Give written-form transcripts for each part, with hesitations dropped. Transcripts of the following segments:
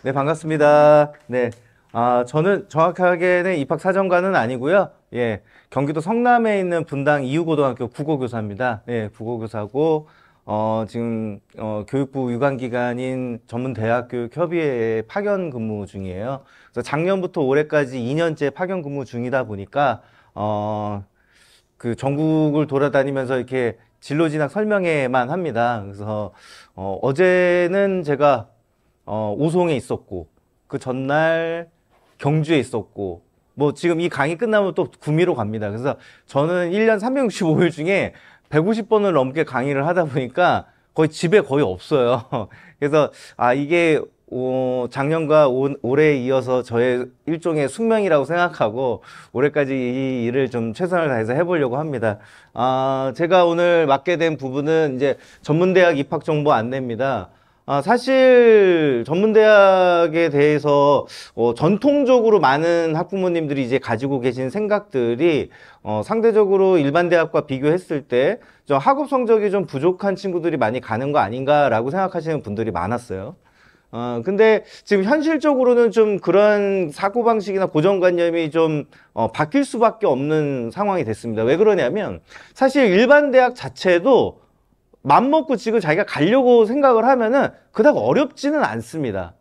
네, 반갑습니다. 네. 저는 정확하게는 입학사정관은 아니고요. 예. 경기도 성남에 있는 분당 이후고등학교 국어교사입니다. 예, 국어교사고, 지금, 교육부 유관기관인 전문대학교육협의회에 파견 근무 중이에요. 그래서 작년부터 올해까지 2년째 파견 근무 중이다 보니까, 그 전국을 돌아다니면서 이렇게 진로진학 설명회만 합니다. 그래서, 어제는 제가 오송에 있었고, 그 전날 경주에 있었고, 뭐 지금 이 강의 끝나면 또 구미로 갑니다. 그래서 저는 1년 365일 중에 150번을 넘게 강의를 하다 보니까 거의 집에 거의 없어요. 그래서 이게 작년과 올해에 이어서 저의 일종의 숙명이라고 생각하고 올해까지 이 일을 좀 최선을 다해서 해보려고 합니다. 제가 오늘 맡게 된 부분은 이제 전문대학 입학 정보 안내입니다. 사실 전문대학에 대해서 전통적으로 많은 학부모님들이 이제 가지고 계신 생각들이 상대적으로 일반 대학과 비교했을 때 좀 학업 성적이 좀 부족한 친구들이 많이 가는 거 아닌가라고 생각하시는 분들이 많았어요. 근데 지금 현실적으로는 좀 그런 사고방식이나 고정관념이 좀 바뀔 수밖에 없는 상황이 됐습니다. 왜 그러냐면 사실 일반 대학 자체도 맘먹고 지금 자기가 가려고 생각을 하면은 그닥 어렵지는 않습니다.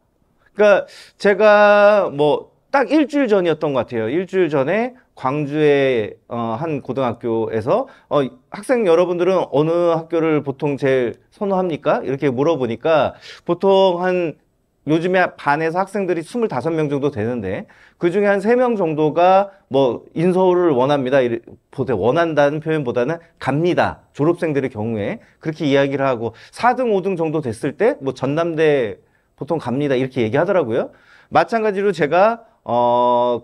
그러니까 제가 뭐 딱 일주일 전이었던 것 같아요. 일주일 전에 광주의 한 고등학교에서 학생 여러분들은 어느 학교를 보통 제일 선호합니까? 이렇게 물어보니까 보통 한 요즘에 반에서 학생들이 25명 정도 되는데 그 중에 한 3명 정도가 뭐 인서울을 원합니다. 원한다는 표현보다는 갑니다. 졸업생들의 경우에 그렇게 이야기를 하고 4등, 5등 정도 됐을 때 뭐 전남대 보통 갑니다. 이렇게 얘기하더라고요. 마찬가지로 제가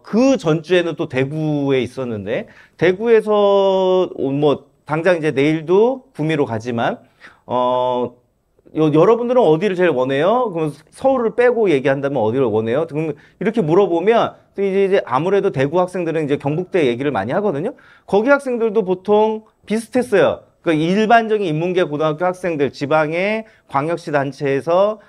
그 전주에는 또 대구에 있었는데 대구에서 뭐 당장 이제 내일도 구미로 가지만 여러분들은 어디를 제일 원해요? 그럼 서울을 빼고 얘기한다면 어디를 원해요? 그럼 이렇게 물어보면 이제 아무래도 대구 학생들은 이제 경북대 얘기를 많이 하거든요. 거기 학생들도 보통 비슷했어요. 그 일반적인 인문계 고등학교 학생들, 지방의 광역시 단체에서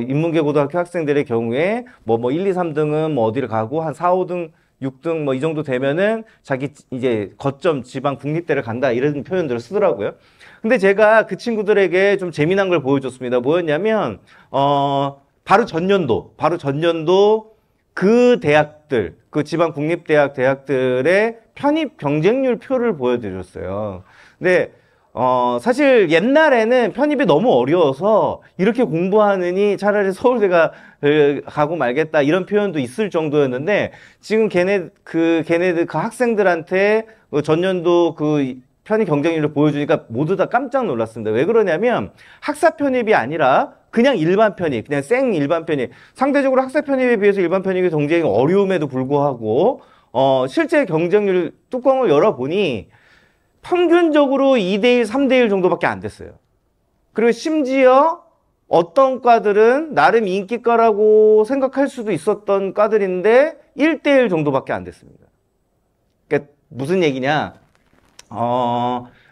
인문계 고등학교 학생들의 경우에 뭐 1, 2, 3등은 뭐 어디를 가고 한 4, 5등 6등 뭐 이 정도 되면은 자기 이제 거점 지방 국립대를 간다 이런 표현들을 쓰더라고요. 근데 제가 그 친구들에게 좀 재미난 걸 보여줬습니다. 뭐였냐면 바로 전년도 그 대학들, 그 지방 국립대학 대학들의 편입 경쟁률 표를 보여드렸어요. 근데 사실 옛날에는 편입이 너무 어려워서 이렇게 공부하느니 차라리 서울대가 가고 말겠다 이런 표현도 있을 정도였는데 지금 걔네들 그 학생들한테 전년도 그 편입 경쟁률을 보여주니까 모두 다 깜짝 놀랐습니다. 왜 그러냐면 학사 편입이 아니라 그냥 일반 편입, 그냥 생 일반 편입. 상대적으로 학사 편입에 비해서 일반 편입의 경쟁이 어려움에도 불구하고 실제 경쟁률 뚜껑을 열어보니 평균적으로 2대1, 3대1 정도밖에 안 됐어요. 그리고 심지어 어떤 과들은 나름 인기과라고 생각할 수도 있었던 과들인데 1대1 정도밖에 안 됐습니다. 그러니까 무슨 얘기냐?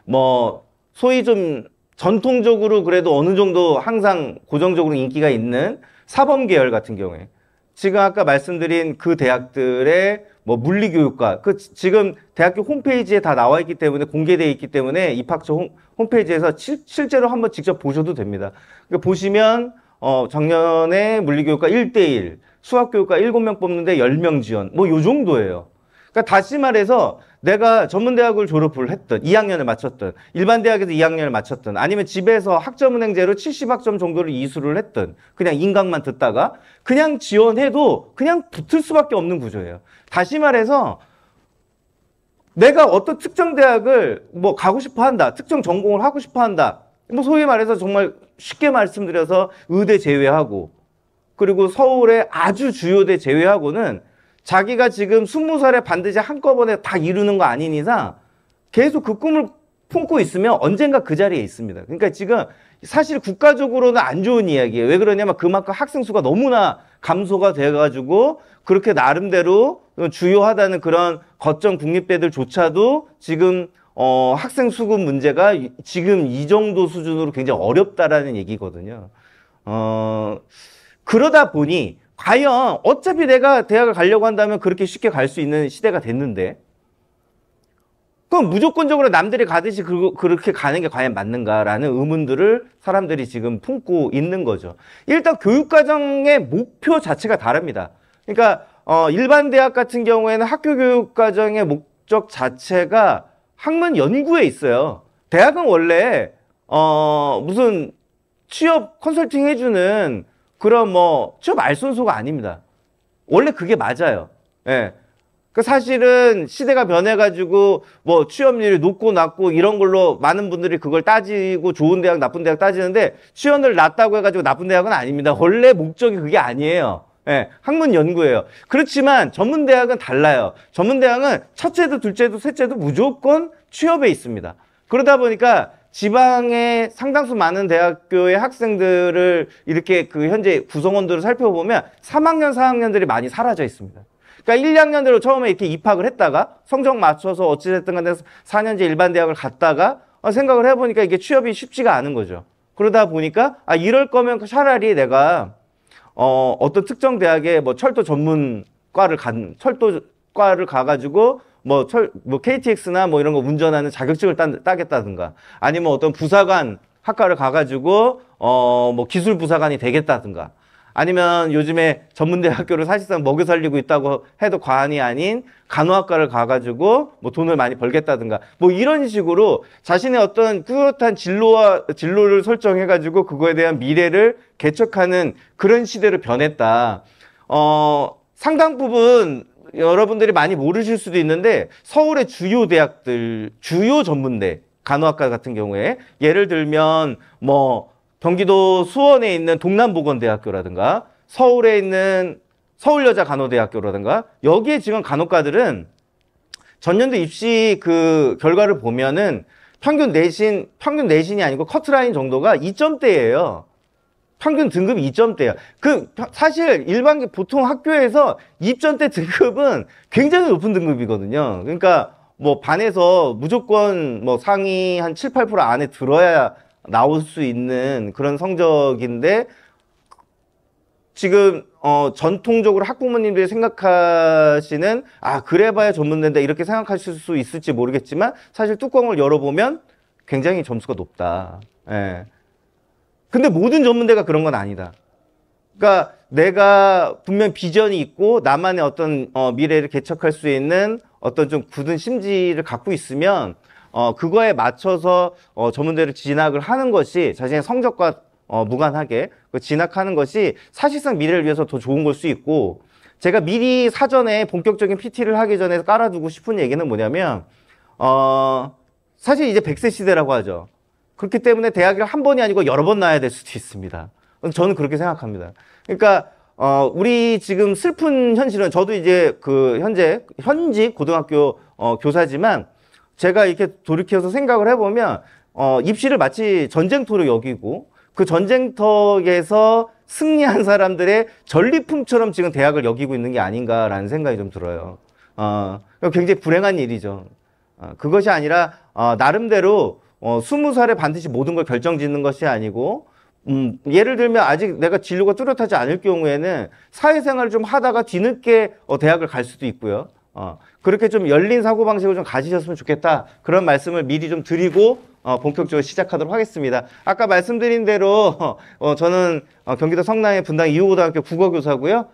뭐 소위 좀 전통적으로 그래도 어느 정도 항상 고정적으로 인기가 있는 사범 계열 같은 경우에 지금 아까 말씀드린 그 대학들의 뭐 물리교육과 지금 대학교 홈페이지에 다 나와 있기 때문에 공개되어 있기 때문에 입학처 홈페이지에서 실제로 한번 직접 보셔도 됩니다. 그러니까 보시면 작년에 물리교육과 1대1, 수학교육과 7명 뽑는데 10명 지원 뭐 요 정도예요. 그러니까 다시 말해서 내가 전문대학을 졸업을 했던 2학년을 마쳤던 일반 대학에서 2학년을 마쳤던 아니면 집에서 학점은행제로 70학점 정도를 이수를 했던 그냥 인강만 듣다가 그냥 지원해도 그냥 붙을 수밖에 없는 구조예요. 다시 말해서 내가 어떤 특정 대학을 뭐 가고 싶어 한다. 특정 전공을 하고 싶어 한다. 뭐 소위 말해서 정말 쉽게 말씀드려서 의대 제외하고 그리고 서울의 아주 주요대 제외하고는 자기가 지금 20살에 반드시 한꺼번에 다 이루는 거 아닌 이상 계속 그 꿈을 품고 있으면 언젠가 그 자리에 있습니다. 그러니까 지금 사실 국가적으로는 안 좋은 이야기예요. 왜 그러냐면 그만큼 학생 수가 너무나 감소가 돼가지고 그렇게 나름대로 주요하다는 그런 거점 국립대들조차도 지금 학생 수급 문제가 지금 이 정도 수준으로 굉장히 어렵다라는 얘기거든요. 그러다 보니 과연 어차피 내가 대학을 가려고 한다면 그렇게 쉽게 갈 수 있는 시대가 됐는데 그럼 무조건적으로 남들이 가듯이 그렇게 가는 게 과연 맞는가라는 의문들을 사람들이 지금 품고 있는 거죠. 일단 교육과정의 목표 자체가 다릅니다. 그러니까 일반 대학 같은 경우에는 학교 교육과정의 목적 자체가 학문 연구에 있어요. 대학은 원래 무슨 취업 컨설팅 해주는 그런 뭐 취업 알선소가 아닙니다. 원래 그게 맞아요. 예. 그 사실은 시대가 변해가지고 뭐 취업률이 높고 낮고 이런 걸로 많은 분들이 그걸 따지고 좋은 대학 나쁜 대학 따지는데 취업률 낮다고 해가지고 나쁜 대학은 아닙니다. 원래 목적이 그게 아니에요. 예, 학문 연구예요. 그렇지만 전문대학은 달라요. 전문대학은 첫째도 둘째도 셋째도 무조건 취업에 있습니다. 그러다 보니까 지방의 상당수 많은 대학교의 학생들을 이렇게 그 현재 구성원들을 살펴보면 3학년, 4학년들이 많이 사라져 있습니다. 그러니까 1, 2학년대로 처음에 이렇게 입학을 했다가 성적 맞춰서 어찌됐든 간에 4년제 일반 대학을 갔다가 생각을 해보니까 이게 취업이 쉽지가 않은 거죠. 그러다 보니까 이럴 거면 차라리 내가 어떤 특정 대학에 뭐 철도 전문과를 철도과를 가가지고 뭐 KTX나 뭐 이런 거 운전하는 자격증을 따겠다든가 아니면 어떤 부사관 학과를 가가지고 뭐 기술 부사관이 되겠다든가 아니면 요즘에 전문대학교를 사실상 먹여 살리고 있다고 해도 과언이 아닌 간호학과를 가가지고 뭐 돈을 많이 벌겠다든가 뭐 이런 식으로 자신의 어떤 뚜렷한 진로를 설정해가지고 그거에 대한 미래를 개척하는 그런 시대로 변했다. 상당 부분 여러분들이 많이 모르실 수도 있는데 서울의 주요 대학들, 주요 전문대, 간호학과 같은 경우에 예를 들면 뭐 경기도 수원에 있는 동남보건대학교라든가 서울에 있는 서울여자간호대학교라든가 여기에 지금 간호과들은 전년도 입시 그 결과를 보면은 평균 내신이 아니고 커트라인 정도가 2점대예요. 평균 등급이 2점대예요. 사실 보통 학교에서 입점대 등급은 굉장히 높은 등급이거든요. 그러니까 뭐 반에서 무조건 뭐 상위 한 7, 8% 안에 들어야 나올 수 있는 그런 성적인데 지금 전통적으로 학부모님들이 생각하시는 그래봐야 전문대인다 이렇게 생각하실 수 있을지 모르겠지만 사실 뚜껑을 열어보면 굉장히 점수가 높다. 예. 근데 모든 전문대가 그런 건 아니다. 그러니까 내가 분명 비전이 있고 나만의 어떤 미래를 개척할 수 있는 어떤 좀 굳은 심지를 갖고 있으면 그거에 맞춰서 전문대를 진학을 하는 것이 자신의 성적과 무관하게 진학하는 것이 사실상 미래를 위해서 더 좋은 걸 수 있고 제가 미리 사전에 본격적인 PT를 하기 전에 깔아두고 싶은 얘기는 뭐냐면 사실 이제 100세 시대라고 하죠. 그렇기 때문에 대학을 한 번이 아니고 여러 번 나야 될 수도 있습니다. 저는 그렇게 생각합니다. 그러니까 우리 지금 슬픈 현실은 저도 이제 현직 고등학교 교사지만 제가 이렇게 돌이켜서 생각을 해보면 입시를 마치 전쟁터로 여기고 그 전쟁터에서 승리한 사람들의 전리품처럼 지금 대학을 여기고 있는 게 아닌가라는 생각이 좀 들어요. 굉장히 불행한 일이죠. 그것이 아니라 나름대로 20살에 반드시 모든 걸 결정짓는 것이 아니고 예를 들면 아직 내가 진로가 뚜렷하지 않을 경우에는 사회생활을 좀 하다가 뒤늦게 대학을 갈 수도 있고요. 그렇게 좀 열린 사고방식을 좀 가지셨으면 좋겠다. 그런 말씀을 미리 좀 드리고 본격적으로 시작하도록 하겠습니다. 아까 말씀드린 대로 저는 경기도 성남의 분당 이후고등학교 국어교사고요.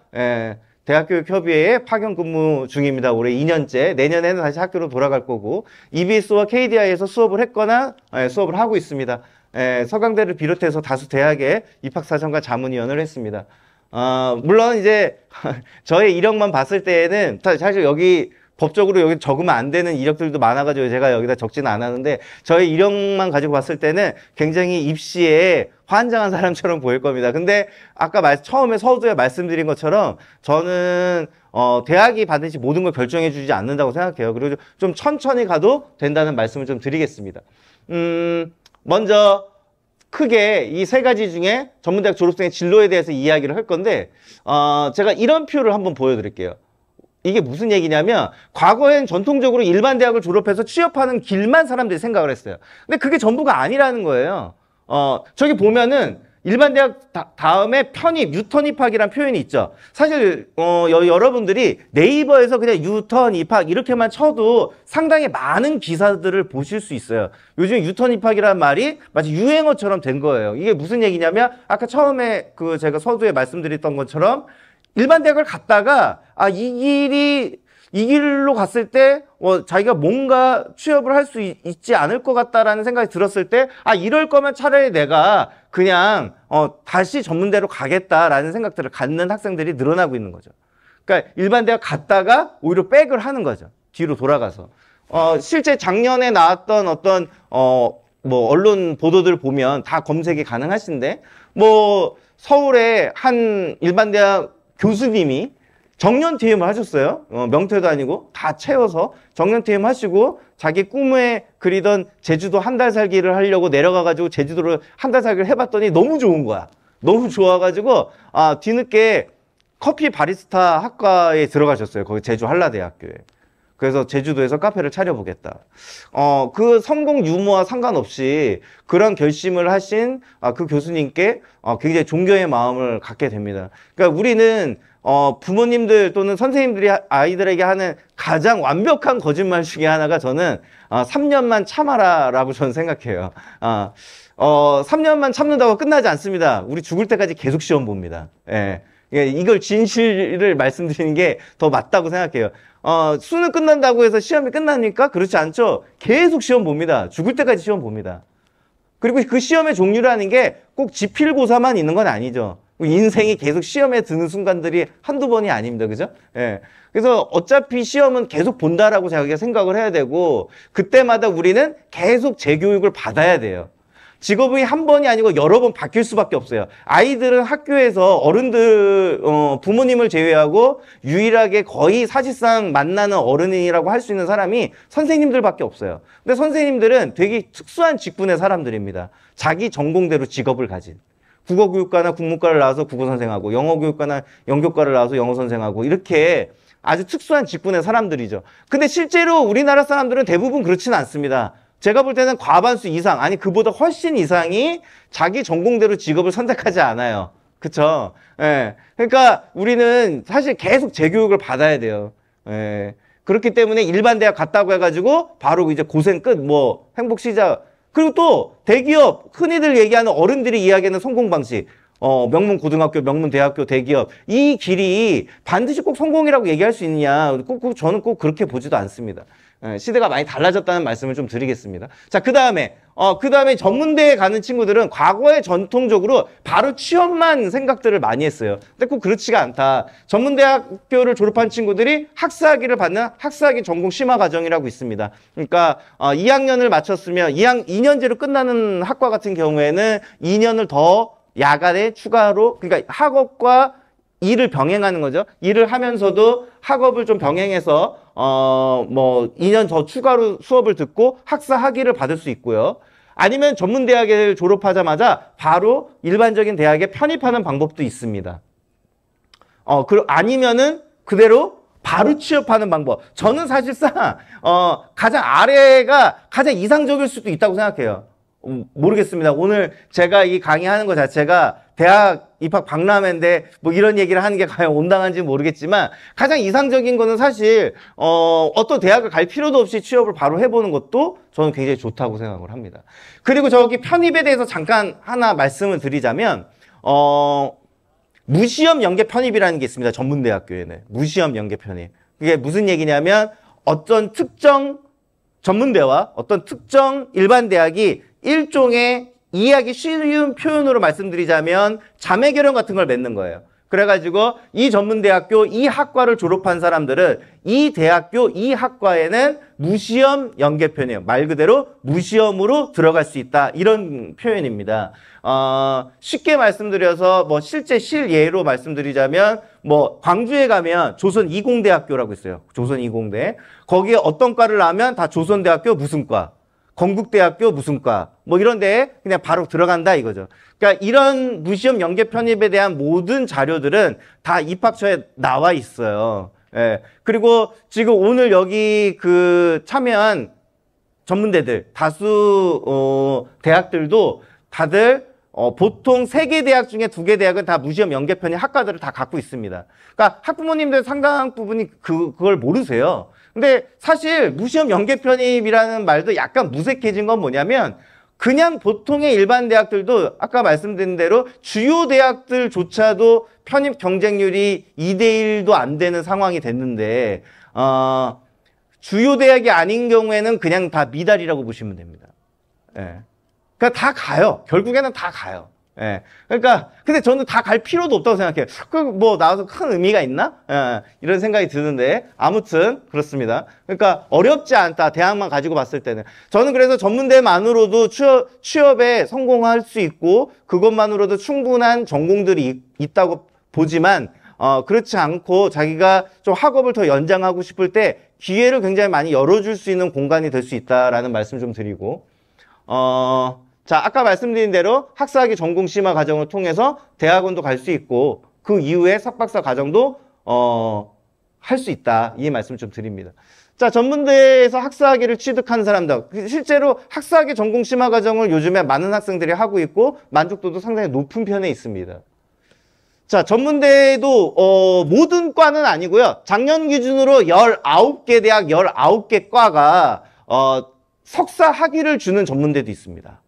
대학교육협의회에 파견 근무 중입니다. 올해 2년째. 내년에는 다시 학교로 돌아갈 거고 EBS와 KDI에서 수업을 했거나 수업을 하고 있습니다. 서강대를 비롯해서 다수 대학에 입학사정과 자문위원을 했습니다. 물론 이제 저의 이력만 봤을 때에는 사실 여기 법적으로 여기 적으면 안 되는 이력들도 많아가지고 제가 여기다 적지는 않았는데 저의 이력만 가지고 봤을 때는 굉장히 입시에 환장한 사람처럼 보일 겁니다. 근데 아까 처음에 서두에 말씀드린 것처럼 저는 대학이 반드시 모든 걸 결정해 주지 않는다고 생각해요. 그리고 좀 천천히 가도 된다는 말씀을 좀 드리겠습니다. 먼저 크게 이 세 가지 중에 전문대학 졸업생의 진로에 대해서 이야기를 할 건데 제가 이런 표를 한번 보여드릴게요. 이게 무슨 얘기냐면 과거엔 전통적으로 일반 대학을 졸업해서 취업하는 길만 사람들이 생각을 했어요. 근데 그게 전부가 아니라는 거예요. 저기 보면은 일반 대학 다음에 편입, 유턴 입학이란 표현이 있죠. 사실 여러분들이 네이버에서 그냥 유턴 입학 이렇게만 쳐도 상당히 많은 기사들을 보실 수 있어요. 요즘 유턴 입학이라는 말이 마치 유행어처럼 된 거예요. 이게 무슨 얘기냐면 아까 처음에 그 제가 서두에 말씀드렸던 것처럼 일반 대학을 갔다가 이 길로 갔을 때 자기가 뭔가 취업을 할 수 있지 않을 것 같다라는 생각이 들었을 때 이럴 거면 차라리 내가 그냥 다시 전문대로 가겠다라는 생각들을 갖는 학생들이 늘어나고 있는 거죠. 그러니까 일반 대학 갔다가 오히려 백을 하는 거죠. 뒤로 돌아가서. 실제 작년에 나왔던 어떤 뭐 언론 보도들 보면 다 검색이 가능하신데 뭐 서울의 한 일반 대학 교수님이 정년퇴임을 하셨어요. 명퇴도 아니고 다 채워서 정년퇴임 하시고 자기 꿈에 그리던 제주도 한 달 살기를 하려고 내려가가지고 제주도를 한 달 살기를 해봤더니 너무 좋은 거야. 너무 좋아가지고 뒤늦게 커피 바리스타 학과에 들어가셨어요. 거기 제주 한라대학교에. 그래서 제주도에서 카페를 차려보겠다. 그 성공 유무와 상관없이 그런 결심을 하신 그 교수님께 굉장히 존경의 마음을 갖게 됩니다. 그러니까 우리는 부모님들 또는 선생님들이 아이들에게 하는 가장 완벽한 거짓말 중에 하나가 저는 3년만 참아라 라고 저는 생각해요. 3년만 참는다고 끝나지 않습니다. 우리 죽을 때까지 계속 시험 봅니다. 예. 이걸 진실을 말씀드리는 게 더 맞다고 생각해요. 수능 끝난다고 해서 시험이 끝나니까 그렇지 않죠. 계속 시험 봅니다. 죽을 때까지 시험 봅니다. 그리고 그 시험의 종류라는 게 꼭 지필고사만 있는 건 아니죠. 인생이 계속 시험에 드는 순간들이 한두 번이 아닙니다. 그죠? 예. 그래서 어차피 시험은 계속 본다라고 자기가 생각을 해야 되고 그때마다 우리는 계속 재교육을 받아야 돼요. 직업이 한 번이 아니고 여러 번 바뀔 수밖에 없어요. 아이들은 학교에서 어른들, 부모님을 제외하고 유일하게 거의 사실상 만나는 어른이라고 할 수 있는 사람이 선생님들밖에 없어요. 근데 선생님들은 되게 특수한 직군의 사람들입니다. 자기 전공대로 직업을 가진. 국어교육과나 국문과를 나와서 국어선생하고 영어교육과나 영교과를 나와서 영어선생하고 이렇게 아주 특수한 직군의 사람들이죠. 근데 실제로 우리나라 사람들은 대부분 그렇지는 않습니다. 제가 볼 때는 과반수 이상, 아니 그보다 훨씬 이상이 자기 전공대로 직업을 선택하지 않아요. 그쵸? 예. 그러니까 우리는 사실 계속 재교육을 받아야 돼요. 예. 그렇기 때문에 일반 대학 갔다고 해가지고 바로 이제 고생 끝, 뭐 행복 시작. 그리고 또 대기업, 흔히들 얘기하는 어른들이 이야기하는 성공 방식. 명문 고등학교, 명문 대학교, 대기업. 이 길이 반드시 꼭 성공이라고 얘기할 수 있느냐. 저는 꼭 그렇게 보지도 않습니다. 시대가 많이 달라졌다는 말씀을 좀 드리겠습니다. 자, 그 다음에 전문대에 가는 친구들은 과거에 전통적으로 바로 취업만 생각들을 많이 했어요. 근데 꼭 그렇지가 않다. 전문대학교를 졸업한 친구들이 학사학위를 받는 학사학위 전공 심화 과정이라고 있습니다. 그러니까 2학년을 마쳤으면 2년제로 끝나는 학과 같은 경우에는 2년을 더 야간에 추가로, 그러니까 학업과 일을 병행하는 거죠. 일을 하면서도 학업을 좀 병행해서 뭐 2년 더 추가로 수업을 듣고 학사 학위를 받을 수 있고요. 아니면 전문대학을 졸업하자마자 바로 일반적인 대학에 편입하는 방법도 있습니다. 아니면은 그대로 바로 취업하는 방법. 저는 사실상 가장 아래가 가장 이상적일 수도 있다고 생각해요. 모르겠습니다. 오늘 제가 이 강의하는 것 자체가 대학 입학 박람회인데 뭐 이런 얘기를 하는 게 과연 온당한지 모르겠지만 가장 이상적인 거는 사실 어떤 대학을 갈 필요도 없이 취업을 바로 해보는 것도 저는 굉장히 좋다고 생각을 합니다. 그리고 저기 편입에 대해서 잠깐 하나 말씀을 드리자면 무시험 연계 편입이라는 게 있습니다. 전문대학교에는 무시험 연계 편입. 그게 무슨 얘기냐면 어떤 특정 전문대와 어떤 특정 일반 대학이 일종의 이해하기 쉬운 표현으로 말씀드리자면 자매결연 같은 걸 맺는 거예요. 그래가지고 이 전문대학교 이 학과를 졸업한 사람들은 이 대학교 이 학과에는 무시험 연계편이에요. 말 그대로 무시험으로 들어갈 수 있다. 이런 표현입니다. 쉽게 말씀드려서 뭐 실제 실예로 말씀드리자면 뭐 광주에 가면 조선이공대학교라고 있어요. 조선이공대. 거기에 어떤 과를 나오면 다 조선대학교 무슨 과. 건국대학교 무슨 과, 뭐 이런 데에 그냥 바로 들어간다 이거죠. 그러니까 이런 무시험 연계 편입에 대한 모든 자료들은 다 입학처에 나와 있어요. 예. 그리고 지금 오늘 여기 참여한 전문대들, 다수, 대학들도 다들, 보통 3개 대학 중에 2개 대학은 다 무시험 연계편의 학과들을 다 갖고 있습니다. 그러니까 학부모님들 상당 부분이 그걸 모르세요. 근데 사실 무시험 연계편입이라는 말도 약간 무색해진 건 뭐냐면 그냥 보통의 일반 대학들도 아까 말씀드린 대로 주요 대학들조차도 편입 경쟁률이 2대1도 안 되는 상황이 됐는데 주요 대학이 아닌 경우에는 그냥 다 미달이라고 보시면 됩니다. 예. 그러니까 다 가요. 결국에는 다 가요. 예. 그러니까 근데 저는 다 갈 필요도 없다고 생각해요. 그 뭐 나와서 큰 의미가 있나? 예. 이런 생각이 드는데 아무튼 그렇습니다. 그러니까 어렵지 않다. 대학만 가지고 봤을 때는. 저는 그래서 전문대만으로도 취업에 성공할 수 있고 그것만으로도 충분한 전공들이 있다고 보지만 그렇지 않고 자기가 좀 학업을 더 연장하고 싶을 때 기회를 굉장히 많이 열어줄 수 있는 공간이 될 수 있다라는 말씀 좀 드리고 자, 아까 말씀드린 대로 학사학위 전공 심화 과정을 통해서 대학원도 갈 수 있고 그 이후에 석박사 과정도 할 수 있다. 이 말씀을 좀 드립니다. 자, 전문대에서 학사학위를 취득한 사람들 실제로 학사학위 전공 심화 과정을 요즘에 많은 학생들이 하고 있고 만족도도 상당히 높은 편에 있습니다. 자, 전문대도 모든 과는 아니고요. 작년 기준으로 19개 대학 19개 과가 석사 학위를 주는 전문대도 있습니다.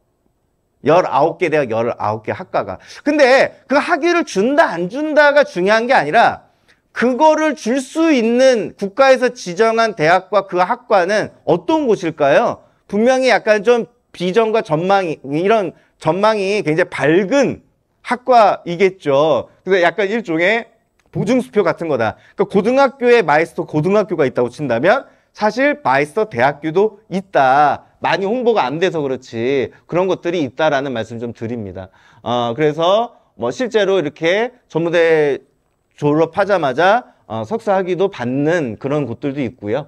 19개 대학 19개 학과가. 근데 그 학위를 준다 안 준다가 중요한 게 아니라 그거를 줄 수 있는 국가에서 지정한 대학과 그 학과는 어떤 곳일까요? 분명히 약간 좀 비전과 이런 전망이 굉장히 밝은 학과이겠죠. 그래서 약간 일종의 보증수표 같은 거다. 그러니까 고등학교에 마이스터 고등학교가 있다고 친다면 사실 마이스터 대학교도 있다. 많이 홍보가 안 돼서 그렇지 그런 것들이 있다라는 말씀 좀 드립니다. 그래서 뭐 실제로 이렇게 전문대 졸업하자마자 석사 학위도 받는 그런 곳들도 있고요.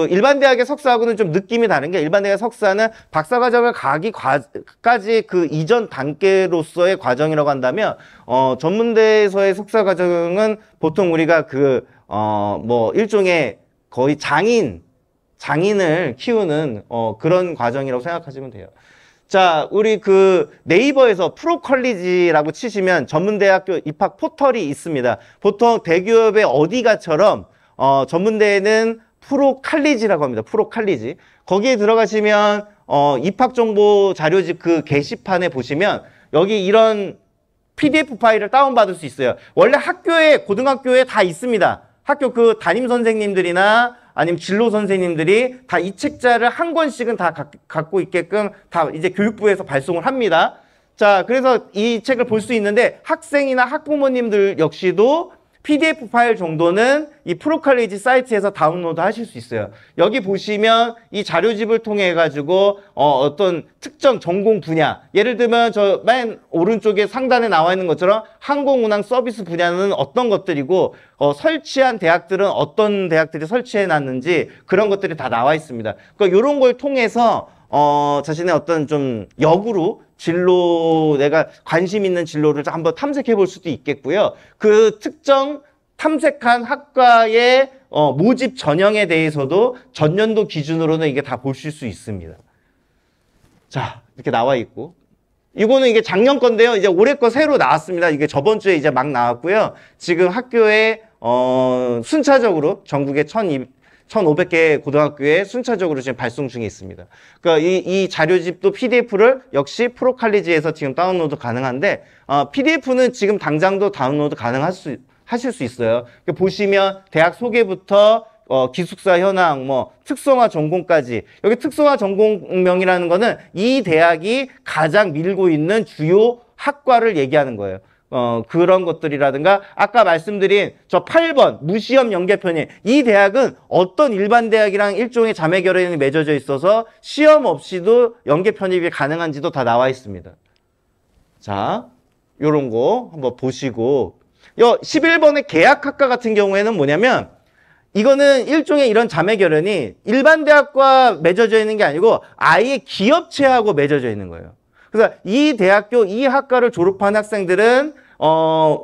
일반 대학의 석사하고는 좀 느낌이 다른 게 일반 대학 석사는 박사과정을 가기까지 그 이전 단계로서의 과정이라고 한다면 전문대에서의 석사과정은 보통 우리가 뭐 일종의 거의 장인을 키우는 그런 과정이라고 생각하시면 돼요. 자, 우리 네이버에서 프로컬리지라고 치시면 전문대학교 입학 포털이 있습니다. 보통 대기업의 어디가처럼 전문대에는 프로칼리지라고 합니다. 프로칼리지. 거기에 들어가시면 입학정보 자료집 그 게시판에 보시면 여기 이런 PDF 파일을 다운받을 수 있어요. 원래 고등학교에 다 있습니다. 학교 담임 선생님들이나 아니면 진로 선생님들이 다 이 책자를 한 권씩은 다 갖고 있게끔 다 이제 교육부에서 발송을 합니다. 자, 그래서 이 책을 볼 수 있는데 학생이나 학부모님들 역시도 PDF 파일 정도는 이 프로칼리지 사이트에서 다운로드 하실 수 있어요. 여기 보시면 이 자료집을 통해 가지고 어떤 특정 전공 분야, 예를 들면 저 맨 오른쪽에 상단에 나와 있는 것처럼 항공운항 서비스 분야는 어떤 것들이고 설치한 대학들은 어떤 대학들이 설치해 놨는지 그런 것들이 다 나와 있습니다. 그러니까 이런 걸 통해서 자신의 어떤 좀 역으로 내가 관심 있는 진로를 한번 탐색해 볼 수도 있겠고요. 그 특정 탐색한 학과의 모집 전형에 대해서도 전년도 기준으로는 이게 다 보실 수 있습니다. 자, 이렇게 나와 있고. 이거는 이게 작년 건데요. 이제 올해 거 새로 나왔습니다. 이게 저번 주에 이제 막 나왔고요. 지금 학교에 순차적으로 전국에 1,500개 고등학교에 순차적으로 지금 발송 중에 있습니다. 그러니까 이 자료집도 PDF를 역시 프로칼리지에서 지금 다운로드 가능한데, PDF는 지금 당장도 다운로드 하실 수 있어요. 보시면 대학 소개부터 기숙사 현황, 뭐 특성화 전공까지. 여기 특성화 전공명이라는 거는 이 대학이 가장 밀고 있는 주요 학과를 얘기하는 거예요. 그런 것들이라든가 아까 말씀드린 저 8번 무시험 연계편이 이 대학은 어떤 일반 대학이랑 일종의 자매 결연이 맺어져 있어서 시험 없이도 연계 편입이 가능한지도 다 나와 있습니다. 자, 요런 거 한번 보시고 11번의 계약학과 같은 경우에는 뭐냐면 이거는 일종의 이런 자매 결연이 일반 대학과 맺어져 있는 게 아니고 아예 기업체하고 맺어져 있는 거예요. 그래서 이 대학교, 이 학과를 졸업한 학생들은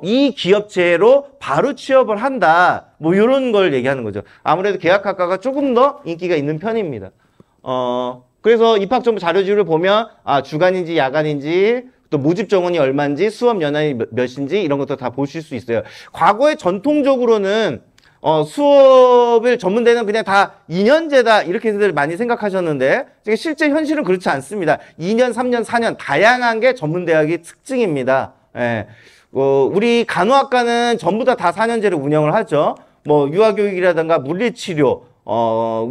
이 기업체로 바로 취업을 한다. 뭐 이런 걸 얘기하는 거죠. 아무래도 계약학과가 조금 더 인기가 있는 편입니다. 그래서 입학정보 자료집을 보면 주간인지 야간인지 또 모집 정원이 얼마인지 수업 연한이 몇인지 이런 것도 다 보실 수 있어요. 과거에 전통적으로는 수업을 전문대는 그냥 다 2년제다 이렇게들 많이 생각하셨는데 실제 현실은 그렇지 않습니다. 2년, 3년, 4년 다양한 게 전문대학의 특징입니다. 예. 우리 간호학과는 전부 다 4년제로 운영을 하죠. 뭐 유아교육이라든가 물리치료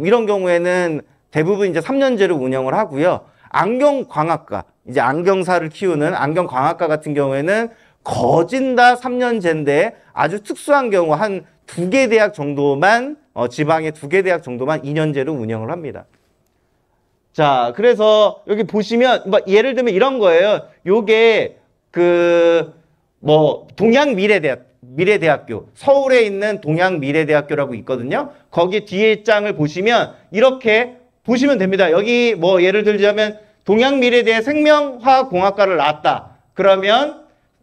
이런 경우에는 대부분 이제 3년제로 운영을 하고요. 안경광학과, 이제 안경사를 키우는 안경광학과 같은 경우에는 거진 다 3년제인데 아주 특수한 경우 한 2개 대학 정도만 지방의 2개 대학 정도만 2년제로 운영을 합니다. 자, 그래서 여기 보시면 뭐 예를 들면 이런 거예요. 요게 미래대학교 서울에 있는 동양미래대학교라고 있거든요. 거기 뒤에 장을 보시면 이렇게 보시면 됩니다. 여기 뭐 예를 들자면 동양미래대 생명화학공학과를 나왔다. 그러면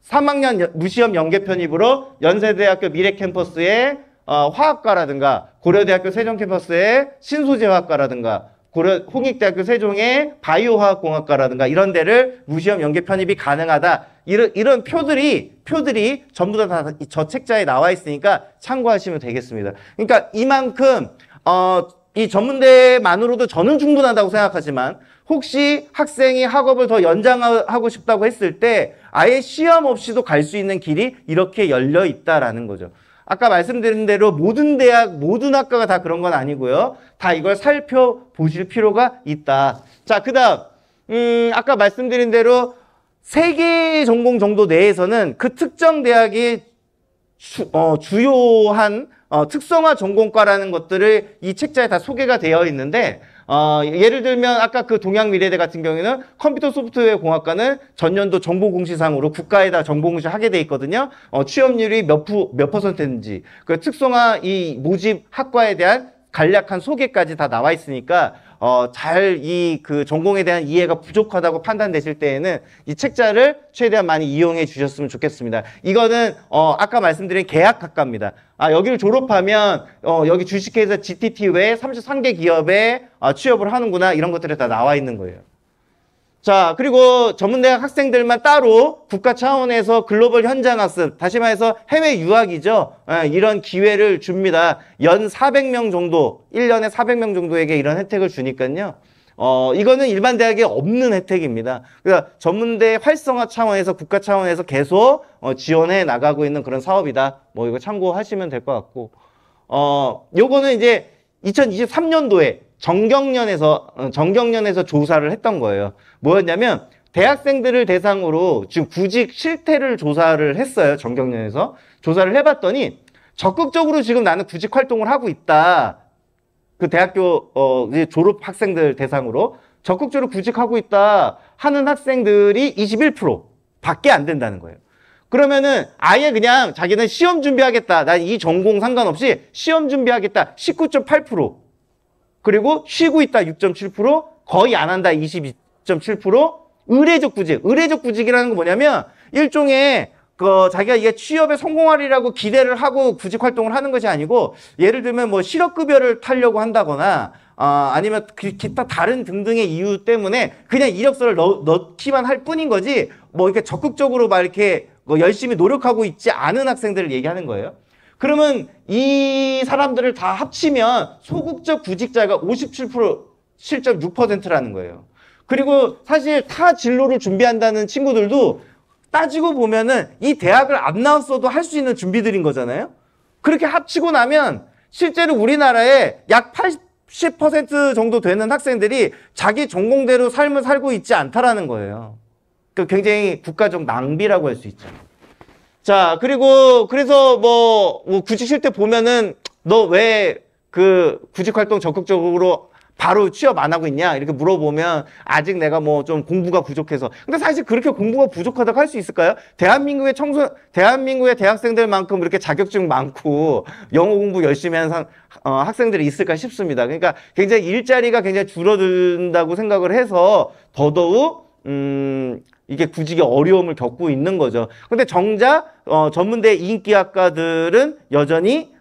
3학년 무시험 연계 편입으로 연세대학교 미래캠퍼스의 화학과라든가 고려대학교 세종캠퍼스의 신소재화학과라든가 홍익대학교 세종의 바이오화학공학과라든가 이런 데를 무시험 연계 편입이 가능하다. 이런 표들이 전부 다 저 책자에 나와 있으니까 참고하시면 되겠습니다. 그러니까 이만큼 이 전문대만으로도 저는 충분하다고 생각하지만 혹시 학생이 학업을 더 연장하고 싶다고 했을 때 아예 시험 없이도 갈 수 있는 길이 이렇게 열려 있다라는 거죠. 아까 말씀드린 대로 모든 대학, 모든 학과가 다 그런 건 아니고요. 다 이걸 살펴보실 필요가 있다. 자, 그 다음 아까 말씀드린 대로 3개 전공 정도 내에서는 그 특정 대학의 주요한 특성화 전공과라는 것들을 이 책자에 다 소개가 되어 있는데 예를 들면 아까 그 동양미래대 같은 경우에는 컴퓨터 소프트웨어 공학과는 전년도 정보공시상으로 국가에다 정보공시 하게 돼 있거든요. 취업률이 몇 퍼센트인지 그 특성화 이 모집 학과에 대한 간략한 소개까지 다 나와 있으니까 잘 그 전공에 대한 이해가 부족하다고 판단되실 때에는 이 책자를 최대한 많이 이용해 주셨으면 좋겠습니다. 이거는 아까 말씀드린 계약학과입니다. 여기를 졸업하면 여기 주식회사 GTT 외에 33개 기업에 취업을 하는구나 이런 것들이 다 나와 있는 거예요. 자, 그리고 전문대학 학생들만 따로 국가 차원에서 글로벌 현장학습, 다시 말해서 해외 유학이죠. 이런 기회를 줍니다. 연 400명 정도, 1년에 400명 정도에게 이런 혜택을 주니까요. 이거는 일반 대학에 없는 혜택입니다. 그러니까 전문대 활성화 차원에서 국가 차원에서 계속 지원해 나가고 있는 그런 사업이다. 뭐 이거 참고하시면 될 것 같고, 요거는 이제 2023년도에 정경련에서 조사를 했던 거예요. 뭐였냐면 대학생들을 대상으로 지금 구직 실태를 조사를 했어요. 정경련에서 조사를 해봤더니 적극적으로 지금 나는 구직 활동을 하고 있다. 그 대학교 졸업 학생들 대상으로 적극적으로 구직하고 있다 하는 학생들이 21% 밖에 안 된다는 거예요. 그러면은 아예 그냥 자기는 시험 준비하겠다. 난 이 전공 상관없이 시험 준비하겠다. 19.8%. 그리고 쉬고 있다 6.7%, 거의 안 한다 22.7%, 의례적 구직. 의례적 구직이라는 건 뭐냐면 일종의 자기가 이게 취업에 성공하리라고 기대를 하고 구직 활동을 하는 것이 아니고 예를 들면 뭐 실업급여를 타려고 한다거나 아니면 기타 다른 등등의 이유 때문에 그냥 이력서를 넣기만 할 뿐인 거지 뭐 이렇게 적극적으로 막 이렇게 열심히 노력하고 있지 않은 학생들을 얘기하는 거예요. 그러면 이 사람들을 다 합치면 소극적 구직자가 57%, 7.6%라는 거예요. 그리고 사실 타 진로를 준비한다는 친구들도 따지고 보면은 이 대학을 안 나왔어도 할 수 있는 준비들인 거잖아요. 그렇게 합치고 나면 실제로 우리나라에 약 80% 정도 되는 학생들이 자기 전공대로 삶을 살고 있지 않다라는 거예요. 굉장히 국가적 낭비라고 할 수 있죠. 자, 그래서 뭐 구직 실태 보면은 너 왜 그 구직 활동 적극적으로 바로 취업 안 하고 있냐? 이렇게 물어보면 아직 내가 뭐 좀 공부가 부족해서. 근데 사실 그렇게 공부가 부족하다고 할 수 있을까요? 대한민국의 대학생들만큼 이렇게 자격증 많고 영어 공부 열심히 하는 학생들이 있을까 싶습니다. 그러니까 굉장히 일자리가 굉장히 줄어든다고 생각을 해서 더더욱 이게 구직의 어려움을 겪고 있는 거죠. 근데 정작 전문대 인기 학과들은 여전히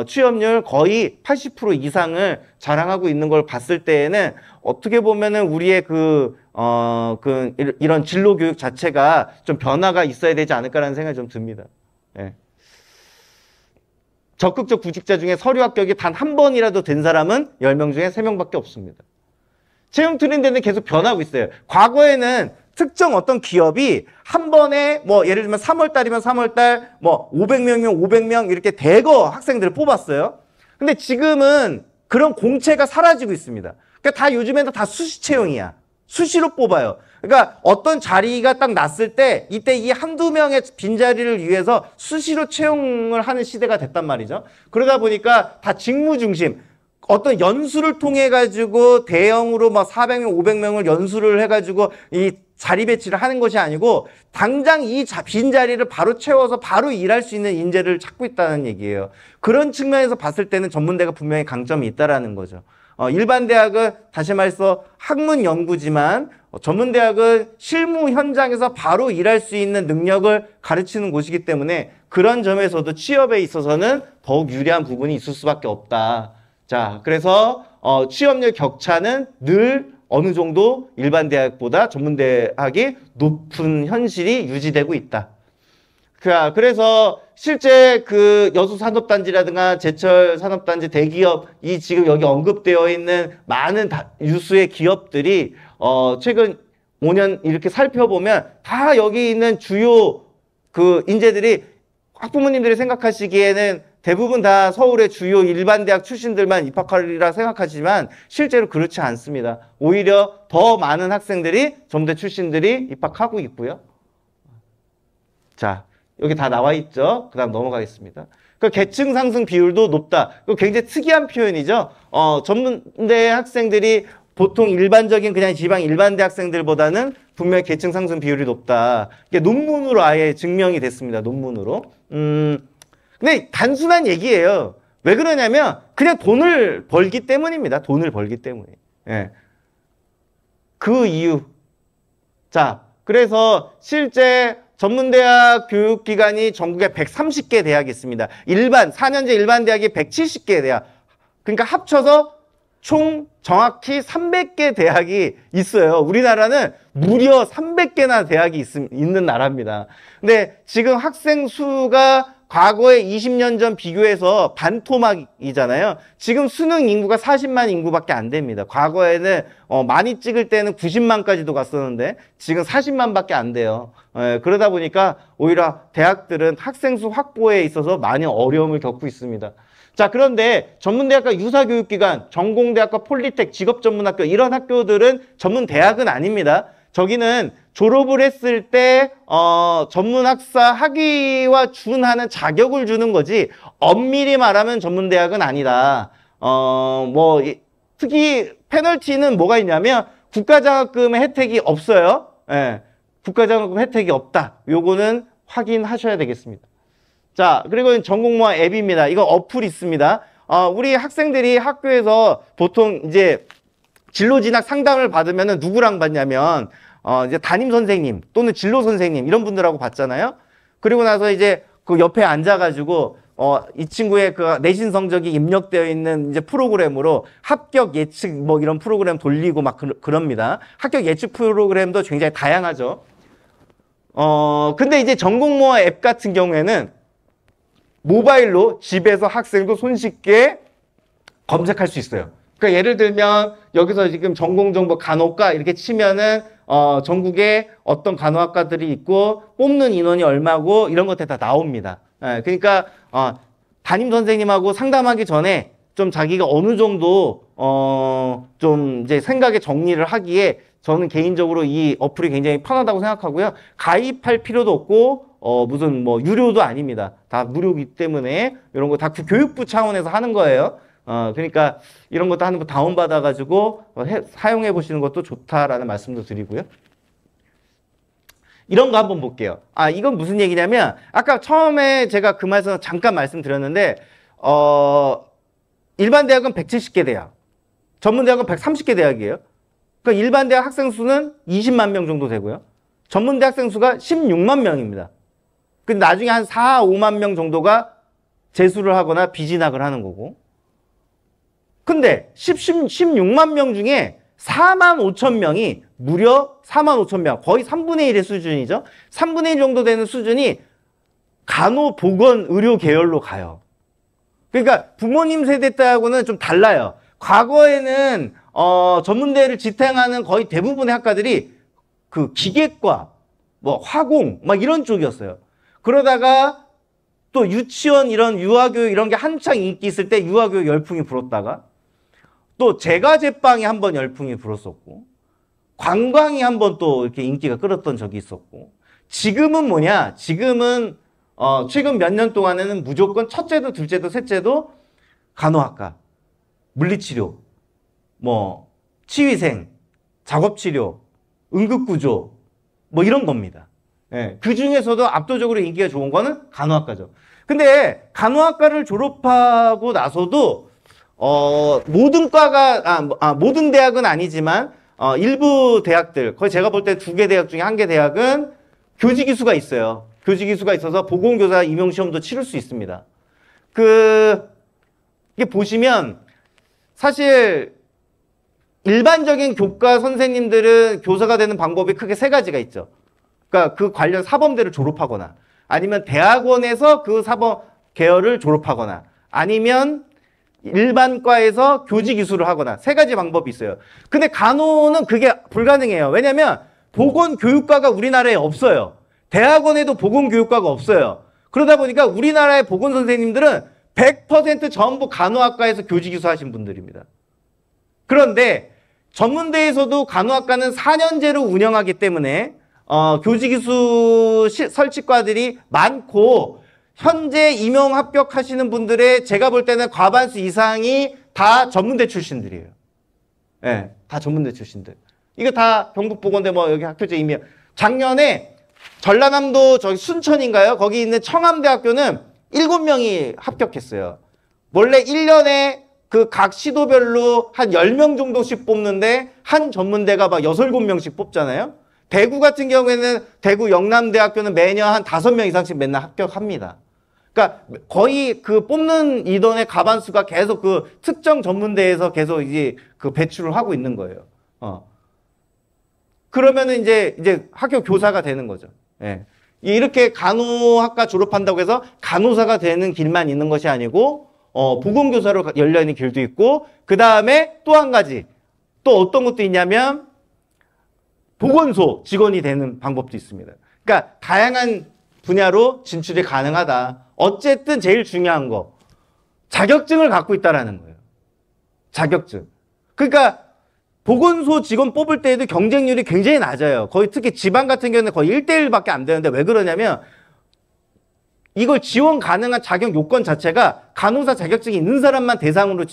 취업률 거의 80% 이상을 자랑하고 있는 걸 봤을 때에는 어떻게 보면은 우리의 이런 진로 교육 자체가 좀 변화가 있어야 되지 않을까라는 생각이 좀 듭니다. 예. 적극적 구직자 중에 서류 합격이 단 한 번이라도 된 사람은 10명 중에 3명밖에 없습니다. 채용 트렌드는 계속 변하고 있어요. 과거에는 특정 어떤 기업이 한 번에 뭐 예를 들면 3월 달이면 3월 달 뭐 500명이면 500명 이렇게 대거 학생들을 뽑았어요. 근데 지금은 그런 공채가 사라지고 있습니다. 그러니까 다 요즘에는 다 수시 채용이야. 수시로 뽑아요. 그러니까 어떤 자리가 딱 났을 때 이때 이 한두 명의 빈자리를 위해서 수시로 채용을 하는 시대가 됐단 말이죠. 그러다 보니까 다 직무 중심. 어떤 연수를 통해 가지고 대형으로 막 400명, 500명을 연수를 해 가지고 이 자리 배치를 하는 것이 아니고 당장 이 빈자리를 바로 채워서 바로 일할 수 있는 인재를 찾고 있다는 얘기예요. 그런 측면에서 봤을 때는 전문대가 분명히 강점이 있다라는 거죠. 일반 대학은 다시 말해서 학문 연구지만 전문대학은 실무 현장에서 바로 일할 수 있는 능력을 가르치는 곳이기 때문에 그런 점에서도 취업에 있어서는 더욱 유리한 부분이 있을 수밖에 없다. 자, 그래서 취업률 격차는 늘 어느 정도 일반 대학보다 전문대학이 높은 현실이 유지되고 있다. 그래서 실제 그 여수산업단지라든가 제철산업단지 대기업 이 지금 여기 언급되어 있는 많은 유수의 기업들이 최근 5년 이렇게 살펴보면 다 여기 있는 주요 그 인재들이 학부모님들이 생각하시기에는 대부분 다 서울의 주요 일반 대학 출신들만 입학하리라 생각하지만 실제로 그렇지 않습니다. 오히려 더 많은 학생들이 전문대 출신들이 입학하고 있고요. 자, 여기 다 나와 있죠. 그 다음 넘어가겠습니다. 그 계층 상승 비율도 높다. 이거 굉장히 특이한 표현이죠. 전문대 학생들이 보통 일반적인 그냥 지방 일반대 학생들보다는 분명히 계층 상승 비율이 높다. 이게 논문으로 아예 증명이 됐습니다. 논문으로. 근데 단순한 얘기예요. 왜 그러냐면 그냥 돈을 벌기 때문입니다. 돈을 벌기 때문에. 예. 그 이유. 자, 그래서 실제 전문대학 교육기관이 전국에 130개 대학이 있습니다. 4년제 일반 대학이 170개 대학. 그러니까 합쳐서 총 정확히 300개 대학이 있어요. 우리나라는 무려 300개나 대학이 있는 나라입니다. 근데 지금 학생 수가 과거에 20년 전 비교해서 반토막이잖아요. 지금 수능 인구가 40만 인구밖에 안 됩니다. 과거에는 많이 찍을 때는 90만까지도 갔었는데 지금 40만밖에 안 돼요. 그러다 보니까 오히려 대학들은 학생 수 확보에 있어서 많이 어려움을 겪고 있습니다. 자, 그런데 전문대학과 유사교육기관, 전공대학과 폴리텍, 직업전문학교 이런 학교들은 전문대학은 아닙니다. 저기는 졸업을 했을 때 전문학사 학위와 준하는 자격을 주는 거지 엄밀히 말하면 전문대학은 아니다. 특히 페널티는 뭐가 있냐면 국가장학금의 혜택이 없어요. 예, 국가장학금 혜택이 없다. 요거는 확인하셔야 되겠습니다. 자, 그리고 전공모아 앱입니다. 이거 어플 있습니다. 우리 학생들이 학교에서 보통 이제 진로 진학 상담을 받으면은 누구랑 받냐면 이제 담임 선생님 또는 진로 선생님 이런 분들하고 받잖아요. 그리고 나서 이제 그 옆에 앉아가지고 이 친구의 그 내신 성적이 입력되어 있는 이제 프로그램으로 합격 예측 뭐 이런 프로그램 돌리고 막 그럽니다. 합격 예측 프로그램도 굉장히 다양하죠. 근데 이제 전공모아 앱 같은 경우에는 모바일로 집에서 학생도 손쉽게 검색할 수 있어요. 그러니까 예를 들면 여기서 지금 전공정보 간호과 이렇게 치면은 전국에 어떤 간호학과들이 있고 뽑는 인원이 얼마고 이런 것들 다 나옵니다. 그러니까 담임 선생님하고 상담하기 전에 좀 자기가 어느 정도 좀 이제 생각의 정리를 하기에 저는 개인적으로 이 어플이 굉장히 편하다고 생각하고요. 가입할 필요도 없고 무슨 뭐 유료도 아닙니다. 다 무료이기 때문에 이런 거 다 교육부 차원에서 하는 거예요. 그러니까 이런 것도 하는 거 다운받아가지고 사용해 보시는 것도 좋다라는 말씀도 드리고요. 이런 거 한번 볼게요. 이건 무슨 얘기냐면 아까 처음에 제가 그 말씀 잠깐 말씀드렸는데 일반 대학은 170개 대학, 전문 대학은 130개 대학이에요. 그러니까 일반 대학 학생 수는 20만 명 정도 되고요. 전문대 학생 수가 16만 명입니다. 근데 나중에 한 4, 5만 명 정도가 재수를 하거나 비진학을 하는 거고. 근데 16만 명 중에 4만 5천 명이 무려 4만 5천 명, 거의 3분의 1의 수준이죠. 3분의 1 정도 되는 수준이 간호보건의료 계열로 가요. 그러니까 부모님 세대 때하고는 좀 달라요. 과거에는 전문대를 지탱하는 거의 대부분의 학과들이 그 기계과, 뭐 화공, 막 이런 쪽이었어요. 그러다가 또 유치원 이런 유아교육 이런 게 한창 인기 있을 때 유아교육 열풍이 불었다가 또 제과제빵이 한번 열풍이 불었었고 관광이 한번 또 이렇게 인기가 끌었던 적이 있었고 지금은 뭐냐? 지금은 최근 몇 년 동안에는 무조건 첫째도 둘째도 셋째도 간호학과, 물리치료, 뭐 치위생, 작업치료, 응급구조 뭐 이런 겁니다. 예, 그 중에서도 압도적으로 인기가 좋은 거는 간호학과죠. 근데 간호학과를 졸업하고 나서도 모든 과가 모든 대학은 아니지만 일부 대학들 거의 제가 볼 때 2개 대학 중에 1개 대학은 교직이수가 있어요. 교직이수가 있어서 보건교사 임용시험도 치를 수 있습니다. 이게 보시면 사실 일반적인 교과 선생님들은 교사가 되는 방법이 크게 3가지가 있죠. 그러니까 그 관련 사범대를 졸업하거나 아니면 대학원에서 그 사범 계열을 졸업하거나 아니면 일반과에서 교직이수를 하거나 3가지 방법이 있어요. 근데 간호는 그게 불가능해요. 왜냐하면 보건교육과가 우리나라에 없어요. 대학원에도 보건교육과가 없어요. 그러다 보니까 우리나라의 보건선생님들은 100% 전부 간호학과에서 교직이수 하신 분들입니다. 그런데 전문대에서도 간호학과는 4년제로 운영하기 때문에 교직이수 설치과들이 많고 현재 임용 합격하시는 분들의 제가 볼 때는 과반수 이상이 다 전문대 출신들이에요. 예, 네, 다 전문대 출신들. 이거 다 경북보건대 뭐 여기 학교제 임용. 작년에 전라남도 저기 순천인가요? 거기 있는 청암대학교는 7명이 합격했어요. 원래 1년에 그 각 시도별로 한 10명 정도씩 뽑는데 한 전문대가 막 6, 7명씩 뽑잖아요. 대구 같은 경우에는 대구 영남대학교는 매년 한 5명 이상씩 맨날 합격합니다. 그러니까 거의 그 뽑는 인원의 과반수가 계속 그 특정 전문대에서 계속 이제 그 배출을 하고 있는 거예요. 그러면은 이제 학교 교사가 되는 거죠. 예. 이렇게 간호학과 졸업한다고 해서 간호사가 되는 길만 있는 것이 아니고 보건교사로 열려있는 길도 있고 그 다음에 또 한 가지 또 어떤 것도 있냐면 보건소 직원이 되는 방법도 있습니다. 그러니까 다양한 분야로 진출이 가능하다. 어쨌든 제일 중요한 거 자격증을 갖고 있다라는 거예요. 자격증. 그러니까 보건소 직원 뽑을 때에도 경쟁률이 굉장히 낮아요. 거의 특히 지방 같은 경우는 거의 1대1밖에 안 되는데 왜 그러냐면 이걸 지원 가능한 자격 요건 자체가 간호사 자격증이 있는 사람만 대상으로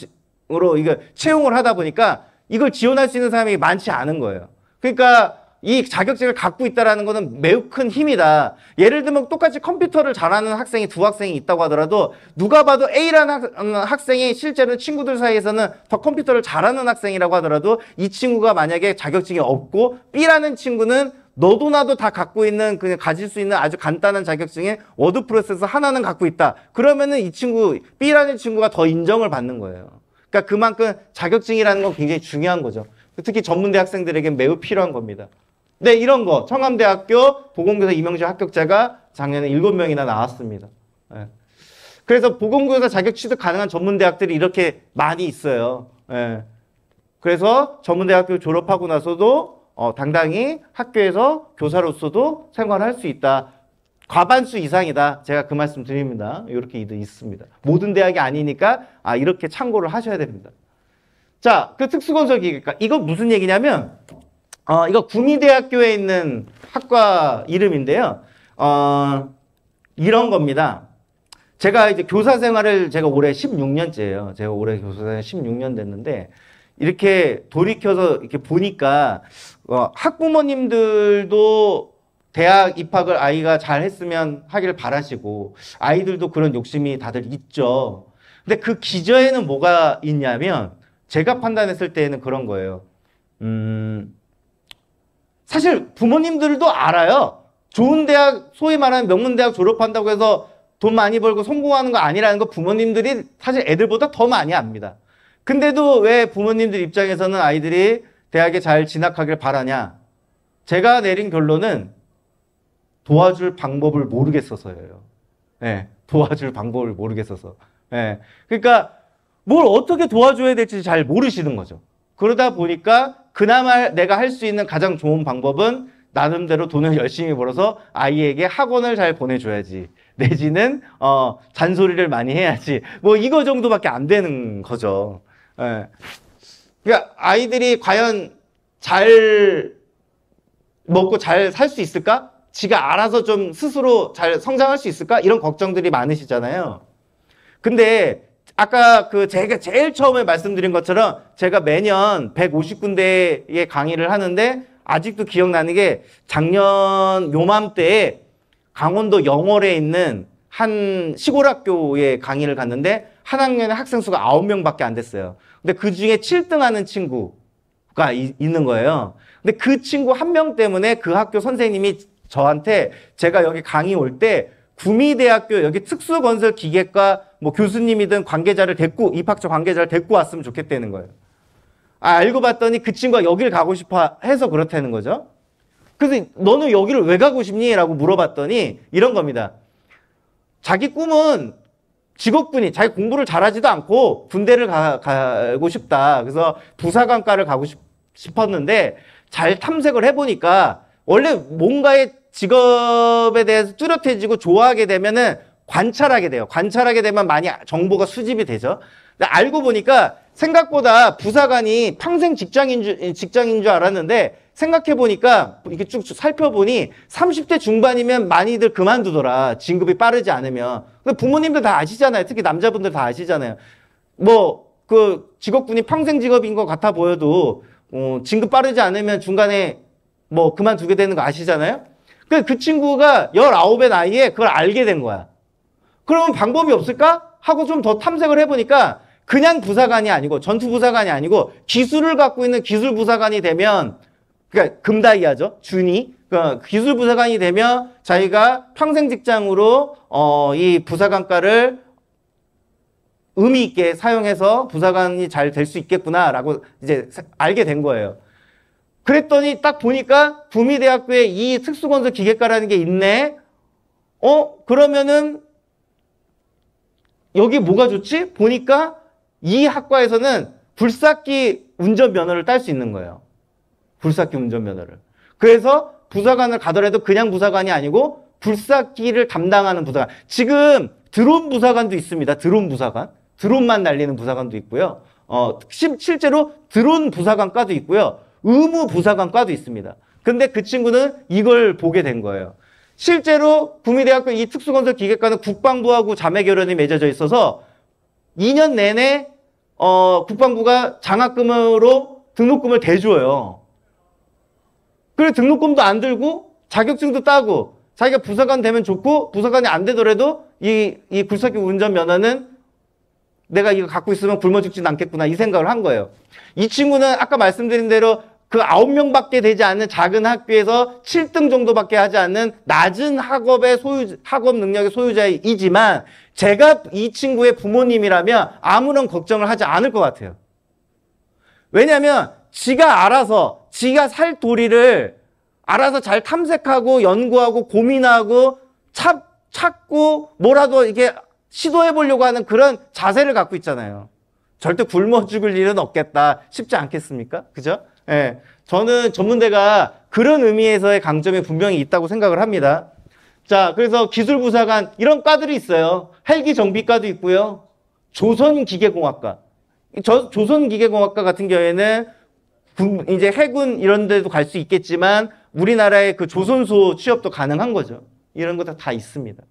이거 채용을 하다 보니까 이걸 지원할 수 있는 사람이 많지 않은 거예요. 그러니까 이 자격증을 갖고 있다는 거는 매우 큰 힘이다. 예를 들면 똑같이 컴퓨터를 잘하는 학생이 2학생이 있다고 하더라도 누가 봐도 A라는 학생이 실제로 친구들 사이에서는 더 컴퓨터를 잘하는 학생이라고 하더라도 이 친구가 만약에 자격증이 없고 B라는 친구는 너도 나도 다 갖고 있는 그냥 가질 수 있는 아주 간단한 자격증에 워드 프로세서 하나는 갖고 있다. 그러면은 이 친구 B라는 친구가 더 인정을 받는 거예요. 그러니까 그만큼 자격증이라는 건 굉장히 중요한 거죠. 특히 전문대 학생들에게 매우 필요한 겁니다. 네, 이런 거 청암대학교 보건교사 임용시험 합격자가 작년에 7명이나 나왔습니다. 네. 그래서 보건교사 자격 취득 가능한 전문대학들이 이렇게 많이 있어요. 네. 그래서 전문대학교 졸업하고 나서도 당당히 학교에서 교사로서도 생활할 수 있다. 과반수 이상이다. 제가 그 말씀 드립니다. 이렇게 있습니다. 모든 대학이 아니니까 이렇게 참고를 하셔야 됩니다. 자, 그 특수건설기계과 이거 무슨 얘기냐면 이거 구미대학교에 있는 학과 이름인데요. 이런 겁니다. 제가 이제 교사 생활을 제가 올해 16년째예요. 제가 올해 교사 생활 16년 됐는데 이렇게 돌이켜서 이렇게 보니까 학부모님들도 대학 입학을 아이가 잘 했으면 하길 바라시고 아이들도 그런 욕심이 다들 있죠. 근데 그 기저에는 뭐가 있냐면 제가 판단했을 때는 그런 거예요. 사실 부모님들도 알아요. 좋은 대학, 소위 말하는 명문대학 졸업한다고 해서 돈 많이 벌고 성공하는 거 아니라는 거 부모님들이 사실 애들보다 더 많이 압니다. 근데도 왜 부모님들 입장에서는 아이들이 대학에 잘 진학하길 바라냐? 제가 내린 결론은 도와줄 방법을 모르겠어서예요. 예, 도와줄 방법을 모르겠어서. 예, 그러니까 뭘 어떻게 도와줘야 될지 잘 모르시는 거죠. 그러다 보니까 그나마 내가 할 수 있는 가장 좋은 방법은 나름대로 돈을 열심히 벌어서 아이에게 학원을 잘 보내줘야지. 내지는 잔소리를 많이 해야지. 뭐 이거 정도밖에 안 되는 거죠. 예. 그러니까 아이들이 과연 잘 먹고 잘 살 수 있을까? 지가 알아서 좀 스스로 잘 성장할 수 있을까? 이런 걱정들이 많으시잖아요. 근데 아까 제가 제일 처음에 말씀드린 것처럼 제가 매년 150군데의 강의를 하는데 아직도 기억나는 게 작년 요맘때에 강원도 영월에 있는 한 시골 학교에 강의를 갔는데 한 학년에 학생 수가 9명밖에 안 됐어요. 근데 그 중에 7등 하는 친구가 있는 거예요. 근데 그 친구 한 명 때문에 그 학교 선생님이 저한테 제가 여기 강의 올 때 구미대학교 여기 특수건설기계과 뭐 교수님이든 관계자를 데리고 입학처 관계자를 데리고 왔으면 좋겠다는 거예요. 알고 봤더니 그 친구가 여길 가고 싶어 해서 그렇다는 거죠. 그래서 너는 여기를 왜 가고 싶니? 라고 물어봤더니 이런 겁니다. 자기 꿈은 직업군이 자기 공부를 잘하지도 않고 군대를 가고 싶다. 그래서 부사관과를 가고 싶었는데 잘 탐색을 해보니까 원래 뭔가의 직업에 대해서 뚜렷해지고 좋아하게 되면은 관찰하게 돼요. 관찰하게 되면 많이 정보가 수집이 되죠. 근데 알고 보니까 생각보다 부사관이 평생 직장인 줄 알았는데 생각해보니까 이렇게 쭉 살펴보니 30대 중반이면 많이들 그만두더라. 진급이 빠르지 않으면. 근데 부모님들 다 아시잖아요. 특히 남자분들 다 아시잖아요. 뭐 직업군이 평생 직업인 것 같아 보여도 진급 빠르지 않으면 중간에 뭐 그만두게 되는 거 아시잖아요. 그 친구가 19의 나이에 그걸 알게 된 거야. 그러면 방법이 없을까? 하고 좀 더 탐색을 해보니까 그냥 부사관이 아니고 전투부사관이 아니고 기술을 갖고 있는 기술부사관이 되면 그러니까 금다이아죠. 준이. 그러니까 기술부사관이 되면 자기가 평생 직장으로 이 부사관과를 의미 있게 사용해서 부사관이 잘 될 수 있겠구나라고 이제 알게 된 거예요. 그랬더니 딱 보니까 구미대학교에 이 특수건설기계과라는 게 있네. 그러면은 여기 뭐가 좋지? 보니까 이 학과에서는 굴삭기 운전면허를 딸 수 있는 거예요. 굴삭기 운전면허를. 그래서 부사관을 가더라도 그냥 부사관이 아니고 굴삭기를 담당하는 부사관. 지금 드론 부사관도 있습니다. 드론 부사관. 드론만 날리는 부사관도 있고요. 실제로 드론 부사관과도 있고요. 의무 부사관과도 있습니다. 근데 그 친구는 이걸 보게 된 거예요. 실제로 구미대학교 이 특수건설기계과는 국방부하고 자매결연이 맺어져 있어서 2년 내내 국방부가 장학금으로 등록금을 대줘요. 그래 등록금도 안 들고 자격증도 따고 자기가 부사관 되면 좋고 부사관이 안 되더라도 이 굴삭기 운전면허는 내가 이거 갖고 있으면 굶어 죽진 않겠구나 이 생각을 한 거예요. 이 친구는 아까 말씀드린 대로 그 9명밖에 되지 않는 작은 학교에서 7등 정도밖에 하지 않는 낮은 학업 능력의 소유자이지만 제가 이 친구의 부모님이라면 아무런 걱정을 하지 않을 것 같아요. 왜냐하면 지가 알아서 지가 살 도리를 알아서 잘 탐색하고 연구하고 고민하고 찾고 뭐라도 이게 시도해 보려고 하는 그런 자세를 갖고 있잖아요. 절대 굶어 죽을 일은 없겠다 싶지 않겠습니까? 그죠? 예. 저는 전문대가 그런 의미에서의 강점이 분명히 있다고 생각을 합니다. 자, 그래서 기술부사관 이런 과들이 있어요. 헬기정비과도 있고요. 조선기계공학과. 조선기계공학과 같은 경우에는 이제 해군 이런 데도 갈 수 있겠지만 우리나라의 그 조선소 취업도 가능한 거죠. 이런 것도 다 있습니다.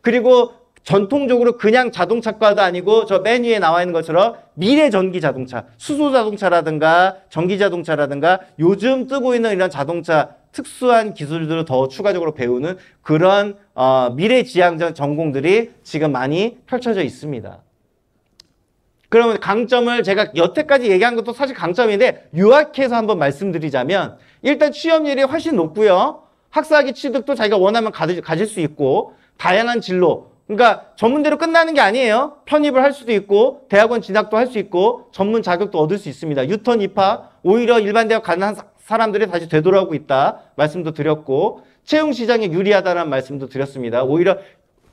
그리고 전통적으로 그냥 자동차과도 아니고 저 맨 위에 나와 있는 것처럼 미래 전기 자동차, 수소 자동차라든가 전기 자동차라든가 요즘 뜨고 있는 이런 자동차 특수한 기술들을 더 추가적으로 배우는 그런 미래지향적 전공들이 지금 많이 펼쳐져 있습니다. 그러면 강점을 제가 여태까지 얘기한 것도 사실 강점인데 요약해서 한번 말씀드리자면 일단 취업률이 훨씬 높고요. 학사학위 취득도 자기가 원하면 가질 수 있고 다양한 진로 그러니까 전문대로 끝나는 게 아니에요. 편입을 할 수도 있고 대학원 진학도 할 수 있고 전문 자격도 얻을 수 있습니다. 유턴 입학, 오히려 일반 대학 가는 사람들이 다시 되돌아오고 있다 말씀도 드렸고 채용 시장에 유리하다는 말씀도 드렸습니다. 오히려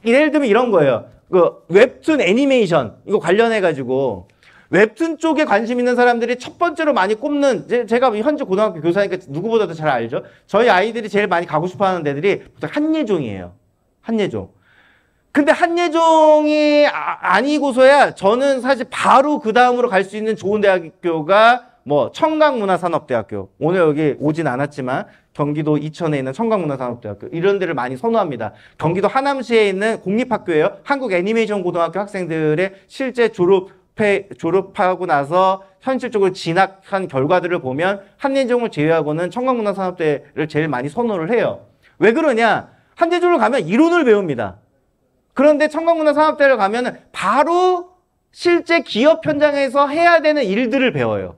예를 들면 이런 거예요. 그 웹툰 애니메이션 이거 관련해 가지고 웹툰 쪽에 관심 있는 사람들이 첫 번째로 많이 꼽는 제가 현재 고등학교 교사니까 누구보다도 잘 알죠. 저희 아이들이 제일 많이 가고 싶어하는 데들이 한예종이에요. 한예종. 근데 한예종이 아니고서야 저는 사실 바로 그 다음으로 갈 수 있는 좋은 대학교가 뭐 청강문화산업대학교. 오늘 여기 오진 않았지만 경기도 이천에 있는 청강문화산업대학교 이런 데를 많이 선호합니다. 경기도 하남시에 있는 공립학교예요. 한국애니메이션고등학교 학생들의 실제 졸업하고 나서 현실적으로 진학한 결과들을 보면 한예종을 제외하고는 청강문화산업대를 제일 많이 선호를 해요. 왜 그러냐? 한예종을 가면 이론을 배웁니다. 그런데 청강문화산업대를 가면 바로 실제 기업 현장에서 해야 되는 일들을 배워요.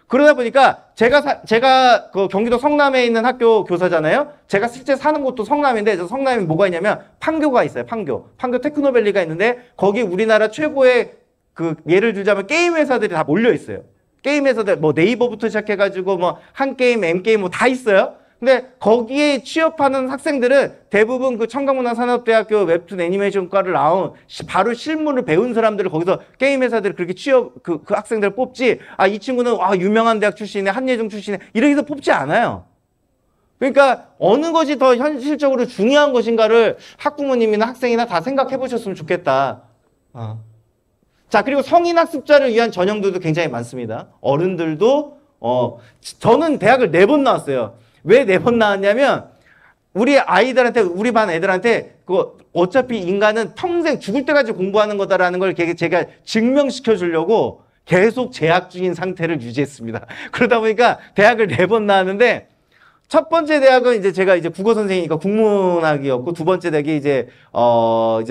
그러다 보니까 제가 그 경기도 성남에 있는 학교 교사잖아요. 제가 실제 사는 곳도 성남인데 저 성남에 뭐가 있냐면 판교가 있어요. 판교 테크노밸리가 있는데 거기 우리나라 최고의 그 예를 들자면 게임 회사들이 다 몰려 있어요. 게임 회사들 뭐 네이버부터 시작해가지고 뭐 한게임, M게임 뭐 다 있어요. 근데 거기에 취업하는 학생들은 대부분 그 청강문화산업대학교 웹툰 애니메이션과를 나온 바로 실무를 배운 사람들을 거기서 게임 회사들이 그렇게 그 학생들을 뽑지. 아, 이 친구는 유명한 대학 출신이네, 한예종 출신이네 이렇게 해서 뽑지 않아요. 그러니까 어느 것이 더 현실적으로 중요한 것인가를 학부모님이나 학생이나 다 생각해 보셨으면 좋겠다. 자, 그리고 성인 학습자를 위한 전형들도 굉장히 많습니다. 어른들도 저는 대학을 4번 나왔어요. 왜 4번 나왔냐면 우리 아이들한테 우리 반 애들한테 그 어차피 인간은 평생 죽을 때까지 공부하는 거다라는 걸 제가 증명시켜 주려고 계속 재학 중인 상태를 유지했습니다. 그러다 보니까 대학을 4번 나왔는데 첫 번째 대학은 이제 제가 이제 국어 선생이니까 국문학이었고 두 번째 대학이 이제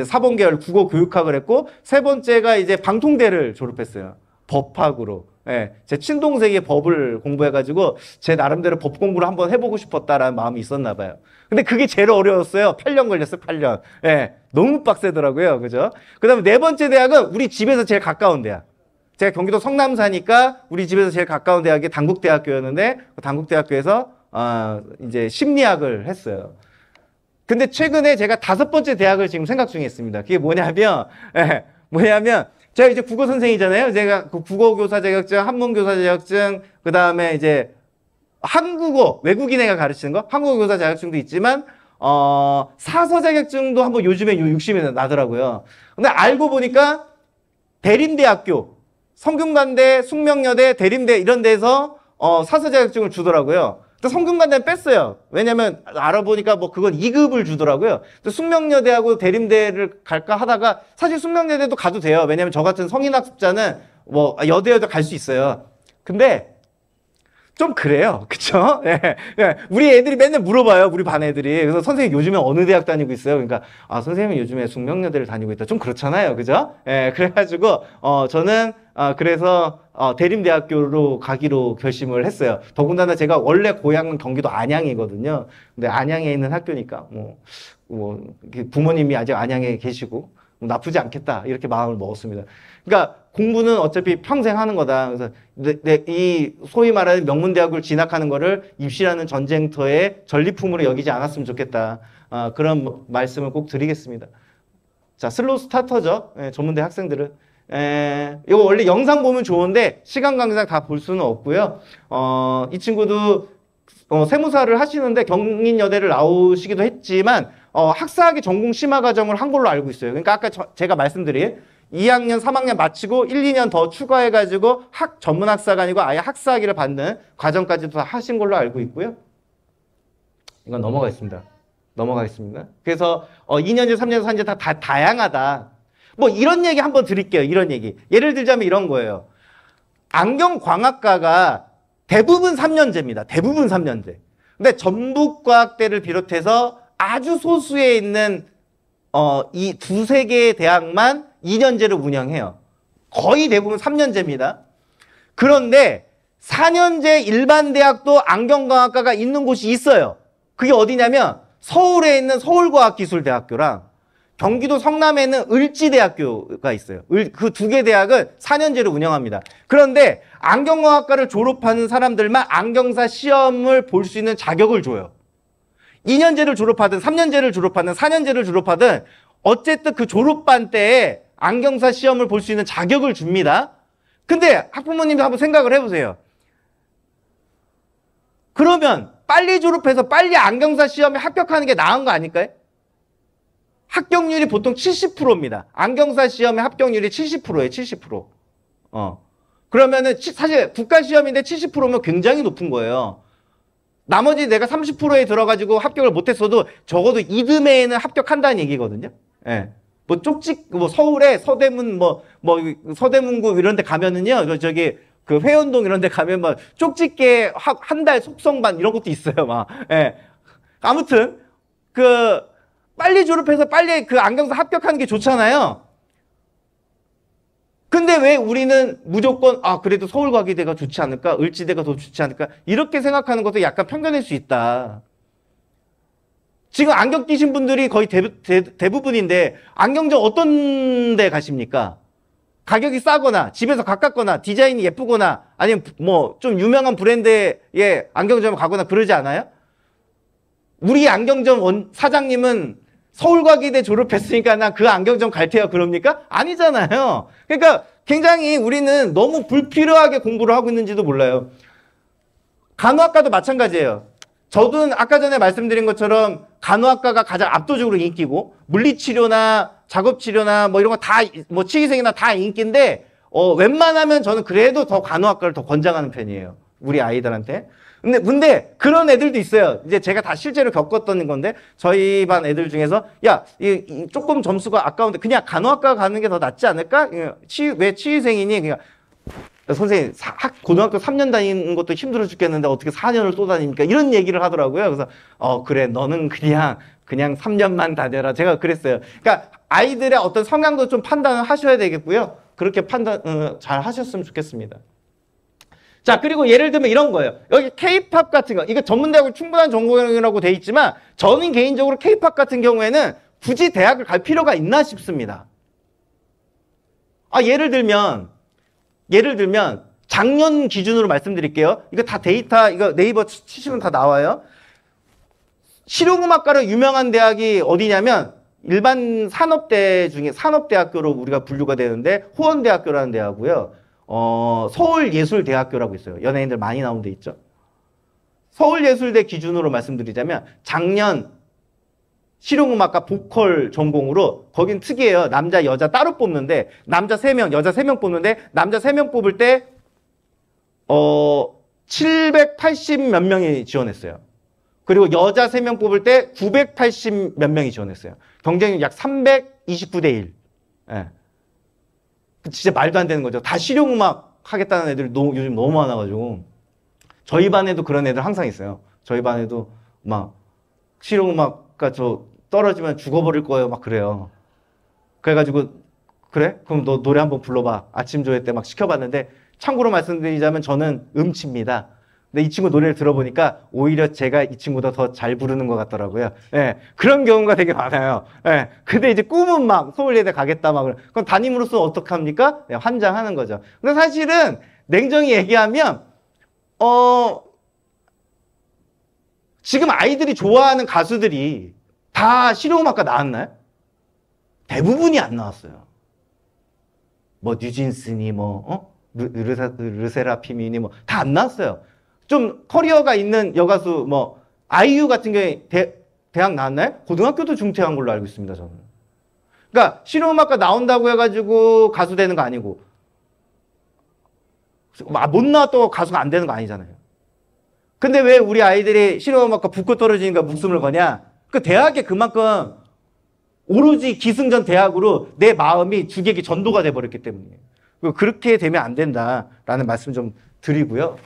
사범 계열 국어 교육학을 했고 세 번째가 이제 방통대를 졸업했어요. 법학으로. 예, 제 친동생이 법을 공부해가지고 제 나름대로 법 공부를 한번 해보고 싶었다라는 마음이 있었나 봐요. 근데 그게 제일 어려웠어요. 8년 걸렸어요, 8년. 예, 너무 빡세더라고요. 그죠? 그 다음에 4번째 대학은 우리 집에서 제일 가까운 대학. 제가 경기도 성남 사니까 우리 집에서 제일 가까운 대학이 단국대학교였는데 그 단국대학교에서 이제 심리학을 했어요. 근데 최근에 제가 5번째 대학을 지금 생각 중에 있습니다. 그게 뭐냐면 제가 이제 국어 선생이잖아요. 제가 그 국어교사 자격증, 한문교사 자격증, 그 다음에 이제 한국어, 외국인애가 가르치는 거, 한국어교사 자격증도 있지만, 사서 자격증도 한번 요즘에 욕심이 나더라고요. 근데 알고 보니까 대림대학교, 성균관대, 숙명여대, 대림대 이런 데서 사서 자격증을 주더라고요. 성균관대는 뺐어요. 왜냐면 알아보니까 뭐 그건 2급을 주더라고요. 숙명여대하고 대림대를 갈까 하다가 사실 숙명여대도 가도 돼요. 왜냐면 저 같은 성인학습자는 뭐 여대여도 갈 수 있어요. 근데 좀 그래요. 그쵸? 예. 예. 우리 애들이 맨날 물어봐요. 우리 반 애들이. 그래서 선생님 요즘에 어느 대학 다니고 있어요? 그러니까 선생님은 요즘에 숙명여대를 다니고 있다. 좀 그렇잖아요. 그죠? 예. 그래가지고 저는 그래서 대림대학교로 가기로 결심을 했어요. 더군다나 제가 원래 고향은 경기도 안양이거든요. 근데 안양에 있는 학교니까 부모님이 아직 안양에 계시고 나쁘지 않겠다 이렇게 마음을 먹었습니다. 그러니까 공부는 어차피 평생 하는 거다. 그래서 이 소위 말하는 명문대학을 진학하는 거를 입시라는 전쟁터의 전리품으로 여기지 않았으면 좋겠다. 그런 말씀을 꼭 드리겠습니다. 자, 슬로우 스타터죠. 예, 전문대 학생들은. 이거 원래 영상 보면 좋은데 시간 관계상 다 볼 수는 없고요. 이 친구도 세무사를 하시는데 경인여대를 나오시기도 했지만 학사학위 전공 심화 과정을 한 걸로 알고 있어요. 그러니까 아까 제가 말씀드린 2학년, 3학년 마치고 1, 2년 더 추가해가지고 전문학사가 아니고 아예 학사학위를 받는 과정까지도 다 하신 걸로 알고 있고요. 이건 넘어가겠습니다. 그래서 2년제, 3년제, 4년제 다 다양하다. 뭐 이런 얘기 한번 드릴게요. 이런 얘기. 예를 들자면 이런 거예요. 안경광학과가 대부분 3년제입니다. 대부분 3년제. 근데 전북과학대를 비롯해서 아주 소수에 있는 이 2-3개의 대학만 2년제를 운영해요. 거의 대부분 3년제입니다. 그런데 4년제 일반 대학도 안경광학과가 있는 곳이 있어요. 그게 어디냐면 서울에 있는 서울과학기술대학교랑 경기도 성남에는 을지대학교가 있어요. 그 두 개 대학은 4년제로 운영합니다. 그런데 안경영화과를 졸업하는 사람들만 안경사 시험을 볼 수 있는 자격을 줘요. 2년제를 졸업하든 3년제를 졸업하든 4년제를 졸업하든 어쨌든 그 졸업반 때에 안경사 시험을 볼 수 있는 자격을 줍니다. 근데 학부모님도 한번 생각을 해보세요. 그러면 빨리 졸업해서 빨리 안경사 시험에 합격하는 게 나은 거 아닐까요? 합격률이 보통 70%입니다. 안경사 시험의 합격률이 70%예요. 70%. 그러면은 사실 국가 시험인데 70%면 굉장히 높은 거예요. 나머지 내가 30%에 들어가지고 합격을 못했어도 적어도 이듬해에는 합격한다는 얘기거든요. 예. 뭐 뭐 서울에 서대문 서대문구 이런 데 가면은요. 저기 그 회원동 이런 데 가면 뭐 쪽집게 한 달 속성반 이런 것도 있어요. 막. 예. 아무튼 빨리 졸업해서 빨리 그 안경사 합격하는 게 좋잖아요. 근데 왜 우리는 무조건 그래도 서울과기대가 좋지 않을까? 을지대가 더 좋지 않을까? 이렇게 생각하는 것도 약간 편견일 수 있다. 지금 안경 끼신 분들이 거의 대부분인데 안경점 어떤 데 가십니까? 가격이 싸거나 집에서 가깝거나 디자인이 예쁘거나 아니면 뭐 좀 유명한 브랜드의 안경점에 가거나 그러지 않아요? 우리 안경점 사장님은 서울과기대 졸업했으니까 나 그 안경점 갈 테야 그럽니까? 아니잖아요. 그러니까 굉장히 우리는 너무 불필요하게 공부를 하고 있는지도 몰라요. 간호학과도 마찬가지예요. 저도 아까 전에 말씀드린 것처럼 간호학과가 가장 압도적으로 인기고 물리치료나 작업치료나 뭐 이런 거 다 뭐 치기생이나 다 인기인데 웬만하면 저는 그래도 더 간호학과를 더 권장하는 편이에요. 우리 아이들한테. 근데 그런 애들도 있어요. 이제 제가 다 실제로 겪었던 건데 저희 반 애들 중에서 조금 점수가 아까운데 그냥 간호학과 가는 게 더 낫지 않을까? 왜 치위생이니? 그냥 선생님 고등학교 3년 다니는 것도 힘들어 죽겠는데 어떻게 4년을 또 다닙니까? 이런 얘기를 하더라고요. 그래서 그래 너는 그냥 3년만 다녀라. 제가 그랬어요. 그러니까 아이들의 어떤 성향도 좀 판단을 하셔야 되겠고요. 그렇게 판단 잘 하셨으면 좋겠습니다. 자, 그리고 예를 들면 이런 거예요. 여기 K-팝 같은 거, 이거 전문대학을 충분한 전공이라고 돼 있지만 저는 개인적으로 K-팝 같은 경우에는 굳이 대학을 갈 필요가 있나 싶습니다. 예를 들면 작년 기준으로 말씀드릴게요. 이거 다 데이터, 이거 네이버 치시면 다 나와요. 실용음악과로 유명한 대학이 어디냐면 일반 산업대 중에 산업대학교로 우리가 분류가 되는데 호원대학교라는 대학이고요. 서울예술대학교라고 있어요. 연예인들 많이 나온 데 있죠. 서울예술대 기준으로 말씀드리자면 작년 실용음악과 보컬 전공으로 거긴 특이해요. 남자 여자 따로 뽑는데 남자 3명 여자 3명 뽑는데 남자 3명 뽑을 때 780 몇 명이 지원했어요. 그리고 여자 3명 뽑을 때 980 몇 명이 지원했어요. 경쟁률 약 329대 1. 예. 진짜 말도 안 되는 거죠. 다 실용음악 하겠다는 애들이 요즘 너무 많아가지고. 저희 반에도 그런 애들 항상 있어요. 저희 반에도 막 실용음악가 저 떨어지면 죽어버릴 거예요. 막 그래요. 그래가지고 그래? 그럼 너 노래 한번 불러봐. 아침 조회 때 막 시켜봤는데 참고로 말씀드리자면 저는 음치입니다. 근데 이 친구 노래를 들어보니까 오히려 제가 이 친구보다 더 잘 부르는 것 같더라고요. 예, 그런 경우가 되게 많아요. 예, 근데 이제 꿈은 막 서울예대 가겠다 막 그럼 담임으로서 어떡합니까? 네, 환장하는 거죠. 근데 사실은 냉정히 얘기하면 지금 아이들이 좋아하는 가수들이 다 실용음악과 나왔나요? 대부분이 안 나왔어요. 뭐 뉴진스니 르세라핌이니 뭐 다 안 나왔어요. 좀 커리어가 있는 여가수 뭐 아이유 같은 경우에 대학 나왔나요? 고등학교도 중퇴한 걸로 알고 있습니다. 저는. 그러니까 실용음악과 나온다고 해가지고 가수 되는 거 아니고 못 나왔다고 가수가 안 되는 거 아니잖아요. 근데 왜 우리 아이들이 실용음악과 붙고 떨어지니까 목숨을 거냐? 그 대학에 그만큼 오로지 기승전 대학으로 내 마음이 주객이 전도가 돼버렸기 때문이에요. 그렇게 되면 안 된다라는 말씀 좀 드리고요.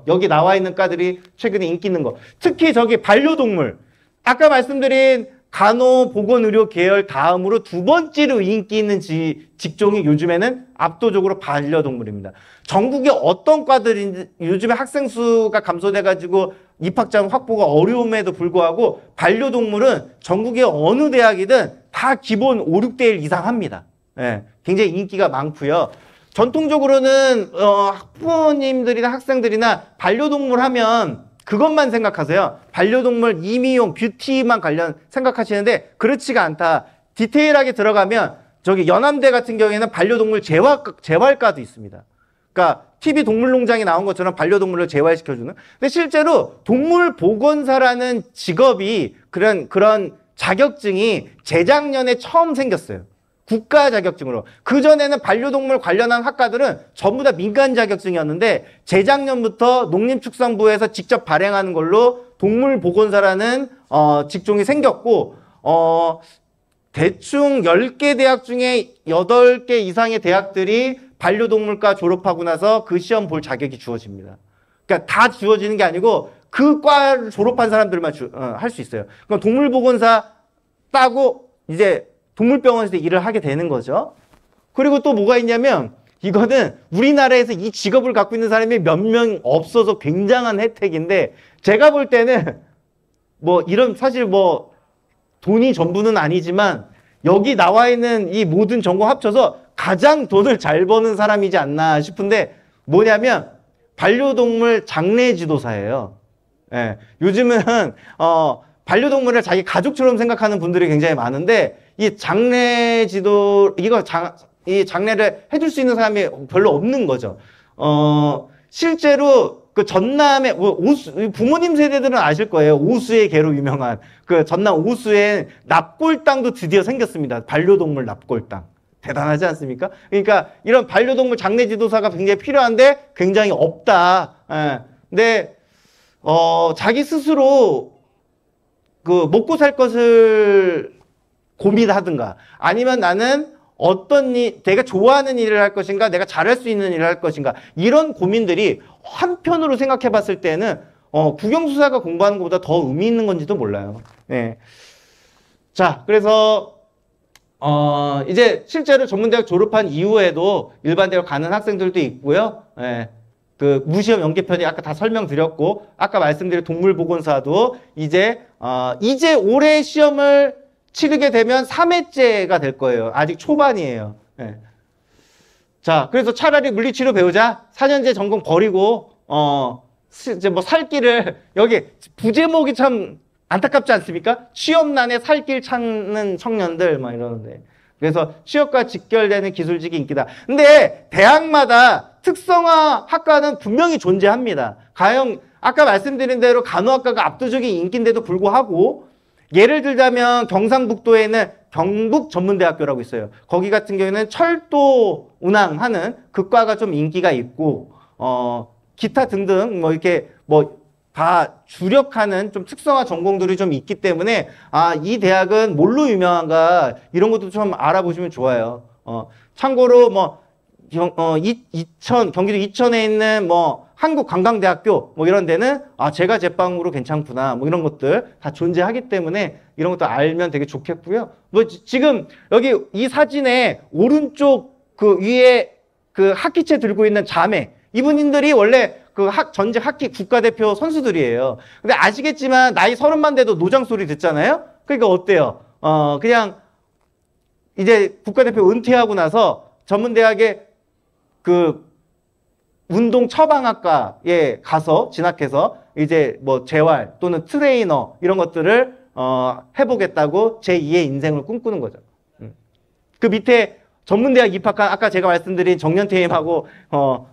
여기 나와 있는 과들이 최근에 인기 있는 거. 특히 저기 반려동물. 아까 말씀드린 간호보건의료 계열 다음으로 두 번째로 인기 있는 직종이 요즘에는 압도적으로 반려동물입니다. 전국의 어떤 과들인지 요즘에 학생 수가 감소돼가지고 입학자 확보가 어려움에도 불구하고 반려동물은 전국의 어느 대학이든 다 기본 5, 6대1 이상 합니다. 예, 굉장히 인기가 많고요. 전통적으로는 학부모님들이나 학생들이나 반려동물 하면 그것만 생각하세요. 반려동물 임의용, 뷰티만 관련 생각하시는데 그렇지가 않다. 디테일하게 들어가면 저기 연암대 같은 경우에는 반려동물 재활과도 있습니다. 그러니까 TV 동물농장에 나온 것처럼 반려동물을 재활시켜주는. 근데 실제로 동물보건사라는 직업이 그런 자격증이 재작년에 처음 생겼어요. 국가 자격증으로. 그전에는 반려동물 관련한 학과들은 전부 다 민간 자격증이었는데 재작년부터 농림축산부에서 직접 발행하는 걸로 동물보건사라는 직종이 생겼고 대충 10개 대학 중에 8개 이상의 대학들이 반려동물과 졸업하고 나서 그 시험 볼 자격이 주어집니다. 그러니까 다 주어지는 게 아니고 그 과를 졸업한 사람들만 할 수 있어요. 그럼 동물보건사 따고 이제 동물병원에서 일을 하게 되는 거죠. 그리고 또 뭐가 있냐면 이거는 우리나라에서 이 직업을 갖고 있는 사람이 몇 명 없어서 굉장한 혜택인데 제가 볼 때는 뭐 이런 사실 뭐 돈이 전부는 아니지만 여기 나와 있는 이 모든 전공 합쳐서 가장 돈을 잘 버는 사람이지 않나 싶은데 뭐냐면 반려동물 장례지도사예요. 예, 요즘은 반려동물을 자기 가족처럼 생각하는 분들이 굉장히 많은데 이 이 장례를 해줄 수 있는 사람이 별로 없는 거죠. 실제로 그 전남의 부모님 세대들은 아실 거예요. 오수의 개로 유명한 그 전남 오수에 납골당도 드디어 생겼습니다. 반려동물 납골당. 대단하지 않습니까? 그러니까 이런 반려동물 장례 지도사가 굉장히 필요한데 굉장히 없다. 예. 근데 자기 스스로 그 먹고 살 것을 고민하든가 아니면 나는 어떤 내가 좋아하는 일을 할 것인가 내가 잘할 수 있는 일을 할 것인가 이런 고민들이 한편으로 생각해 봤을 때는 국영수사가 공부하는 것보다 더 의미 있는 건지도 몰라요. 네. 자, 그래서 이제 실제로 전문대학 졸업한 이후에도 일반대학 가는 학생들도 있고요. 네. 그 무시험 연계편이 아까 다 설명드렸고 아까 말씀드린 동물보건사도 이제 올해 시험을 치르게 되면 3회째가 될 거예요. 아직 초반이에요. 네. 자, 그래서 차라리 물리치료 배우자 4년제 전공 버리고 이제 뭐 살 길을 여기 부제목이 참 안타깝지 않습니까? 취업난에 살 길 찾는 청년들 막 이러는데 그래서 취업과 직결되는 기술직이 인기다. 근데 대학마다 특성화 학과는 분명히 존재합니다. 가령 아까 말씀드린 대로 간호학과가 압도적인 인기인데도 불구하고 예를 들자면 경상북도에 있는 경북전문대학교라고 있어요. 거기 같은 경우에는 철도 운항하는 그 과가 좀 인기가 있고 기타 등등 뭐 이렇게 뭐 다 주력하는 좀 특성화 전공들이 좀 있기 때문에 이 대학은 뭘로 유명한가 이런 것도 좀 알아보시면 좋아요. 참고로 뭐 경기도 이천에 있는 뭐 한국관광대학교 뭐 이런 데는 제가 제빵으로 괜찮구나 뭐 이런 것들 다 존재하기 때문에 이런 것도 알면 되게 좋겠고요. 뭐 지금 여기 이 사진에 오른쪽 그 위에 그 학기체 들고 있는 자매 이분들이 원래 그 전직 하키 국가대표 선수들이에요. 근데 아시겠지만 나이 30만 돼도 노장 소리 듣잖아요. 그러니까 어때요? 그냥 이제 국가대표 은퇴하고 나서 전문대학에 그 운동 처방학과에 가서 진학해서 이제 뭐 재활 또는 트레이너 이런 것들을 해보겠다고 제2의 인생을 꿈꾸는 거죠. 그 밑에 전문대학 입학한 아까 제가 말씀드린 정년퇴임하고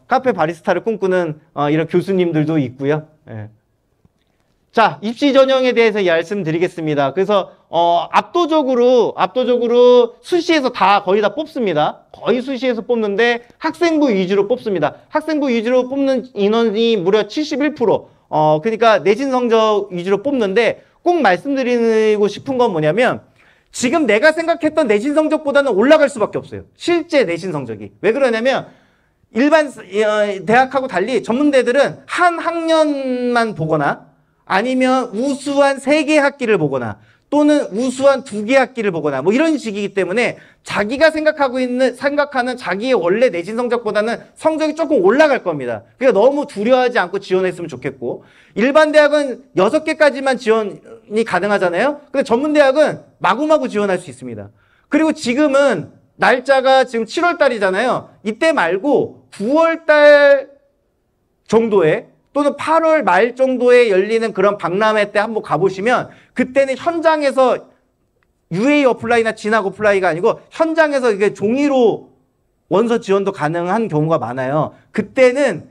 카페 바리스타를 꿈꾸는 이런 교수님들도 있고요. 예. 자, 입시 전형에 대해서 말씀드리겠습니다. 그래서 압도적으로 수시에서 거의 다 뽑습니다. 거의 수시에서 뽑는데 학생부 위주로 뽑습니다. 학생부 위주로 뽑는 인원이 무려 71%. 그러니까 내신 성적 위주로 뽑는데 꼭 말씀드리고 싶은 건 뭐냐면 지금 내가 생각했던 내신 성적보다는 올라갈 수밖에 없어요. 실제 내신 성적이. 왜 그러냐면 일반 대학하고 달리 전문대들은 한 학년만 보거나 아니면 우수한 3개 학기를 보거나 또는 우수한 2개 학기를 보거나 뭐 이런 식이기 때문에 자기가 생각하는 자기의 원래 내신 성적보다는 성적이 조금 올라갈 겁니다. 그러니까 너무 두려워하지 않고 지원했으면 좋겠고, 일반 대학은 6개까지만 지원이 가능하잖아요. 근데 전문 대학은 마구마구 지원할 수 있습니다. 그리고 지금은 날짜가 지금 7월 달이잖아요. 이때 말고 9월 달 정도에 또는 8월 말 정도에 열리는 그런 박람회 때 한번 가보시면, 그때는 현장에서 UA 어플라이나 진학 어플라이가 아니고 현장에서 이게 종이로 원서 지원도 가능한 경우가 많아요. 그때는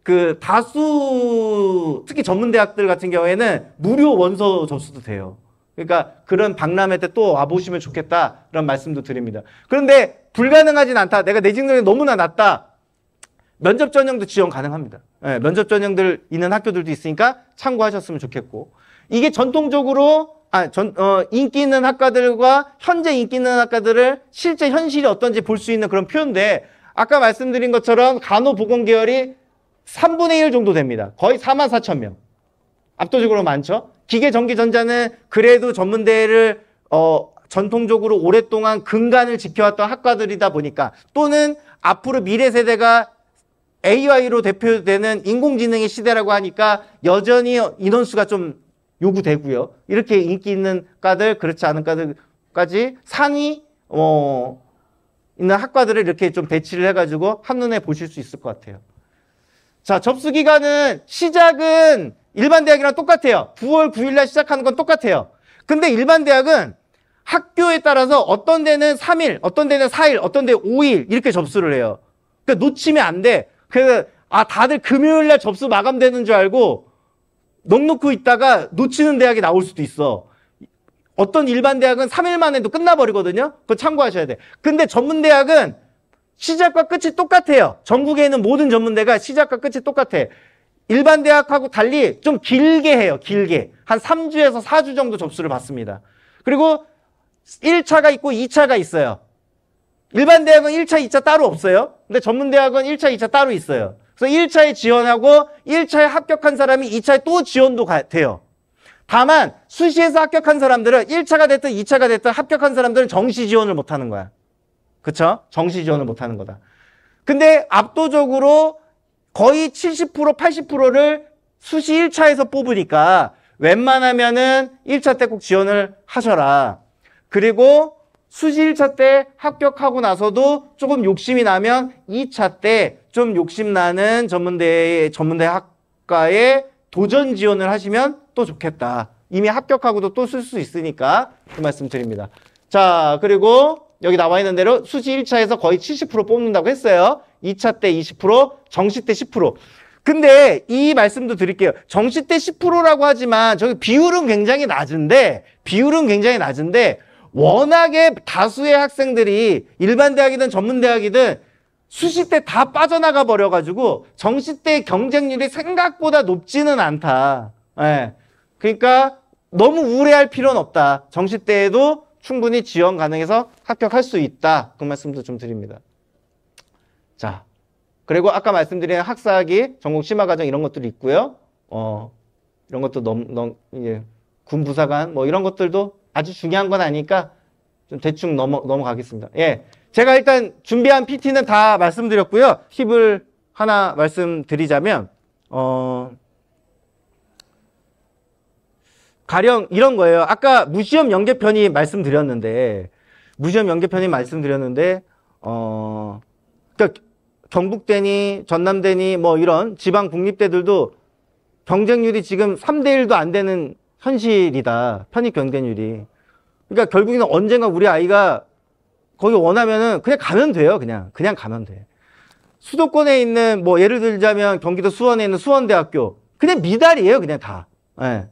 그 다수 특히 전문대학들 같은 경우에는 무료 원서 접수도 돼요. 그러니까 그런 박람회 때 또 와보시면 좋겠다, 그런 말씀도 드립니다. 그런데 불가능하진 않다. 내가 내신 능력이 너무나 낮다. 면접 전형도 지원 가능합니다. 네, 면접 전형들 있는 학교들도 있으니까 참고하셨으면 좋겠고, 이게 전통적으로 인기 있는 학과들과 현재 인기 있는 학과들을 실제 현실이 어떤지 볼 수 있는 그런 표인데, 아까 말씀드린 것처럼 간호보건 계열이 3분의 1 정도 됩니다. 거의 44,000명. 압도적으로 많죠. 기계, 전기, 전자는 그래도 전문대를 전통적으로 오랫동안 근간을 지켜왔던 학과들이다 보니까, 또는 앞으로 미래 세대가 AI로 대표되는 인공지능의 시대라고 하니까 여전히 인원수가 좀 요구되고요. 이렇게 인기 있는 과들, 그렇지 않은 과들까지 상위 있는 학과들을 이렇게 좀 배치를 해가지고 한눈에 보실 수 있을 것 같아요. 자, 접수 기간은 시작은 일반 대학이랑 똑같아요. 9월 9일 날 시작하는 건 똑같아요. 근데 일반 대학은 학교에 따라서 어떤 데는 3일, 어떤 데는 4일, 어떤 데 5일 이렇게 접수를 해요. 그러니까 놓치면 안 돼. 그래서 다들 금요일 날 접수 마감되는 줄 알고 넉넉히 있다가 놓치는 대학이 나올 수도 있어. 어떤 일반 대학은 3일 만에도 끝나버리거든요. 그거 참고하셔야 돼. 근데 전문 대학은 시작과 끝이 똑같아요. 전국에 있는 모든 전문대가 시작과 끝이 똑같아. 일반 대학하고 달리 좀 길게 해요. 길게. 한 3주에서 4주 정도 접수를 받습니다. 그리고 1차가 있고 2차가 있어요. 일반 대학은 1차, 2차 따로 없어요. 근데 전문 대학은 1차, 2차 따로 있어요. 그래서 1차에 지원하고 1차에 합격한 사람이 2차에 또 지원도 돼요. 다만 수시에서 합격한 사람들은 1차가 됐든 2차가 됐든 합격한 사람들은 정시 지원을 못 하는 거야. 그쵸? 정시 지원을 못 하는 거다. 근데 압도적으로 거의 70%, 80%를 수시 1차에서 뽑으니까 웬만하면은 1차 때 꼭 지원을 하셔라. 그리고 수시 1차 때 합격하고 나서도 조금 욕심이 나면 2차 때 좀 욕심나는 전문대 학과에 도전 지원을 하시면 또 좋겠다. 이미 합격하고도 또 쓸 수 있으니까 그 말씀 드립니다. 자, 그리고 여기 나와 있는 대로 수시 1차에서 거의 70% 뽑는다고 했어요. 2차 때 20%, 정시 때 10%. 근데 이 말씀도 드릴게요. 정시 때 10%라고 하지만 저기 비율은 굉장히 낮은데 워낙에 다수의 학생들이 일반 대학이든 전문 대학이든 수시 때 다 빠져나가 버려가지고 정시 때 경쟁률이 생각보다 높지는 않다. 예. 그러니까 너무 우려할 필요는 없다. 정시 때에도 충분히 지원 가능해서 합격할 수 있다. 그 말씀도 좀 드립니다. 자, 그리고 아까 말씀드린 학사학위, 전공 심화과정 이런 것들이 있고요. 이런 것도 군부사관 뭐 이런 것들도 아주 중요한 건 아니니까 좀 대충 넘어가겠습니다. 예. 제가 일단 준비한 PT는 다 말씀드렸고요. 팁을 하나 말씀드리자면, 가령 이런 거예요. 아까 무시험 연계편이 말씀드렸는데, 그러니까 경북대니 전남대니 뭐 이런 지방 국립대들도 경쟁률이 지금 3대 1도 안 되는 현실이다. 편입 경쟁률이. 그러니까 결국에는 언젠가 우리 아이가 거기 원하면은 그냥 가면 돼요. 그냥 가면 돼. 수도권에 있는 뭐 예를 들자면 경기도 수원에 있는 수원대학교 그냥 미달이에요. 그냥 다. 예.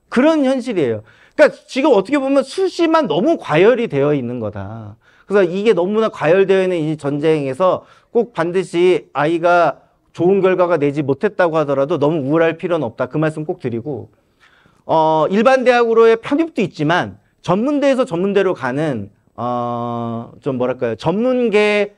그런 현실이에요. 그러니까 지금 어떻게 보면 수시만 너무 과열이 되어 있는 거다. 그래서 이게 너무나 과열되어 있는 이 전쟁에서 꼭 반드시 아이가 좋은 결과가 내지 못했다고 하더라도 너무 우울할 필요는 없다. 그 말씀 꼭 드리고, 일반 대학으로의 편입도 있지만 전문대에서 전문대로 가는 좀 뭐랄까요, 전문계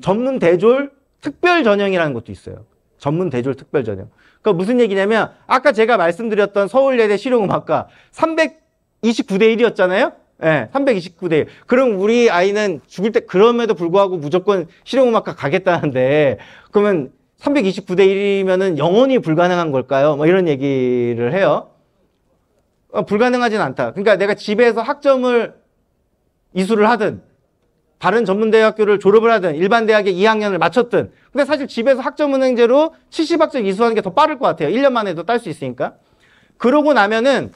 전문대졸 특별 전형이라는 것도 있어요. 전문 대졸 특별 전형. 그러니까 무슨 얘기냐면 아까 제가 말씀드렸던 서울예대 실용음악과 329대 1이었잖아요. 예, 329대 1. 그럼 우리 아이는 죽을 때 그럼에도 불구하고 무조건 실용음악과 가겠다는데 그러면 329대 1이면은 영원히 불가능한 걸까요? 뭐 이런 얘기를 해요. 불가능하진 않다. 그러니까 내가 집에서 학점을 이수를 하든 다른 전문대학교를 졸업을 하든 일반 대학에 2학년을 마쳤든 근데 사실 집에서 학점은행제로 70학점 이수하는 게 더 빠를 것 같아요. 1년 만에도 딸 수 있으니까. 그러고 나면은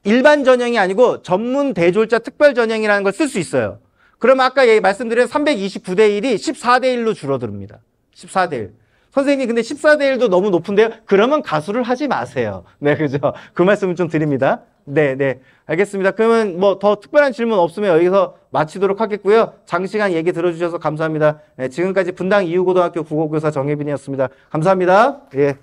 일반 전형이 아니고 전문 대졸자 특별 전형이라는 걸 쓸 수 있어요. 그러면 아까 말씀드린 329대 1이 14대 1로 줄어듭니다. 14대 1. 선생님 근데 14대 1도 너무 높은데요? 그러면 가수를 하지 마세요. 네, 그죠? 그 말씀을 좀 드립니다. 네, 네. 알겠습니다. 그러면 뭐 더 특별한 질문 없으면 여기서 마치도록 하겠고요. 장시간 얘기 들어주셔서 감사합니다. 네, 지금까지 분당 이후고등학교 국어교사 정혜빈이었습니다. 감사합니다. 예.